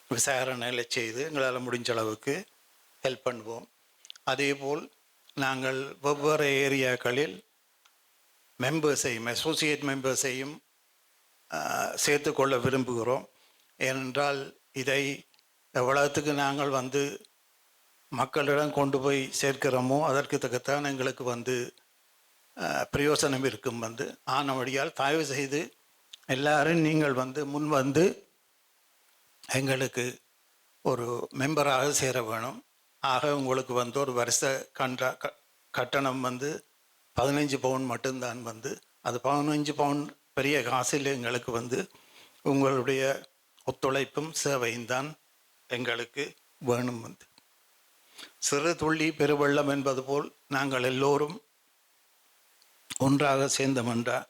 விசாரணைகளை செய்து எங்களால் முடிஞ்ச அளவுக்கு ஹெல்ப் பண்ணுவோம். அதேபோல் நாங்கள் வெவ்வேறு ஏரியாக்களில் மெம்பர்ஸையும், அசோசியேட் மெம்பர்ஸையும் சேர்த்து கொள்ள விரும்புகிறோம். ஏனென்றால் இதை எவ்வளவுக்கு நாங்கள் மக்களிடம் கொண்டு போய் சேர்க்கிறோமோ அதற்கு தக்கத்தான் எங்களுக்கு பிரயோசனம் இருக்கும். ஆனபடியால் தயவு செய்து எல்லாரும் நீங்கள் முன் எங்களுக்கு ஒரு மெம்பராக சேர வேணும். ஆக உங்களுக்கு ஒரு வருஷ கட்டணம் 15 பவுன் மட்டும்தான். அது 15 பவுன் பெரிய காசில் எங்களுக்கு உங்களுடைய ஒத்துழைப்பும் சேவையும் தான் எங்களுக்கு வேணும். சிறு துள்ளி பெருவெள்ளம் என்பது போல் நாங்கள் எல்லோரும் ஒன்றாக சேர்ந்தமென்றால்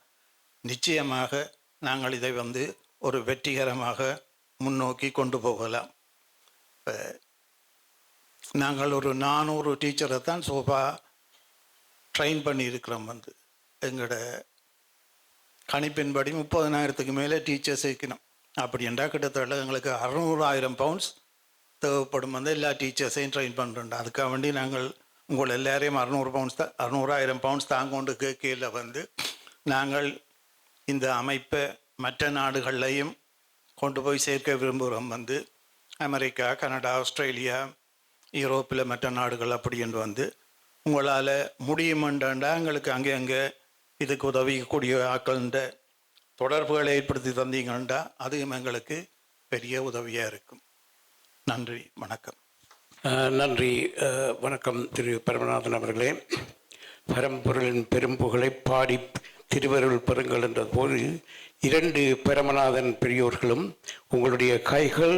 நிச்சயமாக நாங்கள் இதை ஒரு வெற்றிகரமாக முன்னோக்கி கொண்டு போகலாம். இப்போ நாங்கள் ஒரு 400 டீச்சரை தான் சோஃபா ட்ரெயின் பண்ணியிருக்கிறோம். எங்களோட கணிப்பின்படி 30,000க்கு மேலே டீச்சர்ஸ் இருக்கணும். அப்படி என்றால் கிட்டத்தட்ட எங்களுக்கு 600,000 பவுண்ட்ஸ் தேவைப்படும். எல்லா டீச்சர்ஸையும் ட்ரெயின் பண்ணுறோம். அதுக்காக வேண்டி நாங்கள் உங்கள் எல்லாரையும் 600,000 பவுண்ட்ஸ் தாங்கொண்டு கேட்கையில் நாங்கள் இந்த அமைப்பை மற்ற நாடுகள்லையும் கொண்டு போய் சேர்க்க விரும்புகிறோம். அமெரிக்கா, கனடா, ஆஸ்திரேலியா, யூரோப்பில் மற்ற நாடுகள் அப்படி என்று உங்களால் முடியுமெண்டாண்டா எங்களுக்கு அங்கே இதுக்கு உதவிக்கூடிய ஆக்கள்ன்ற தொடர்புகளை ஏற்படுத்தி தந்தீங்கன்னா அதுவும் எங்களுக்கு பெரிய உதவியாக இருக்கும். நன்றி, வணக்கம். நன்றி, வணக்கம் திரு பரமநாதன் அவர்களே. பரம்பொருளின் பெரும்புகளை பாடி திருவருள் பெறுங்கள் என்ற போது 2 பரமநாதன் பெரியோர்களும் உங்களுடைய கைகள்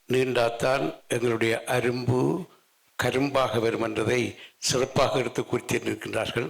நீண்டாத்தான் எங்களுடைய அரும்பு கரும்பாக வரும் என்றதை சிறப்பாக எடுத்து குறித்திருக்கின்றார்கள்.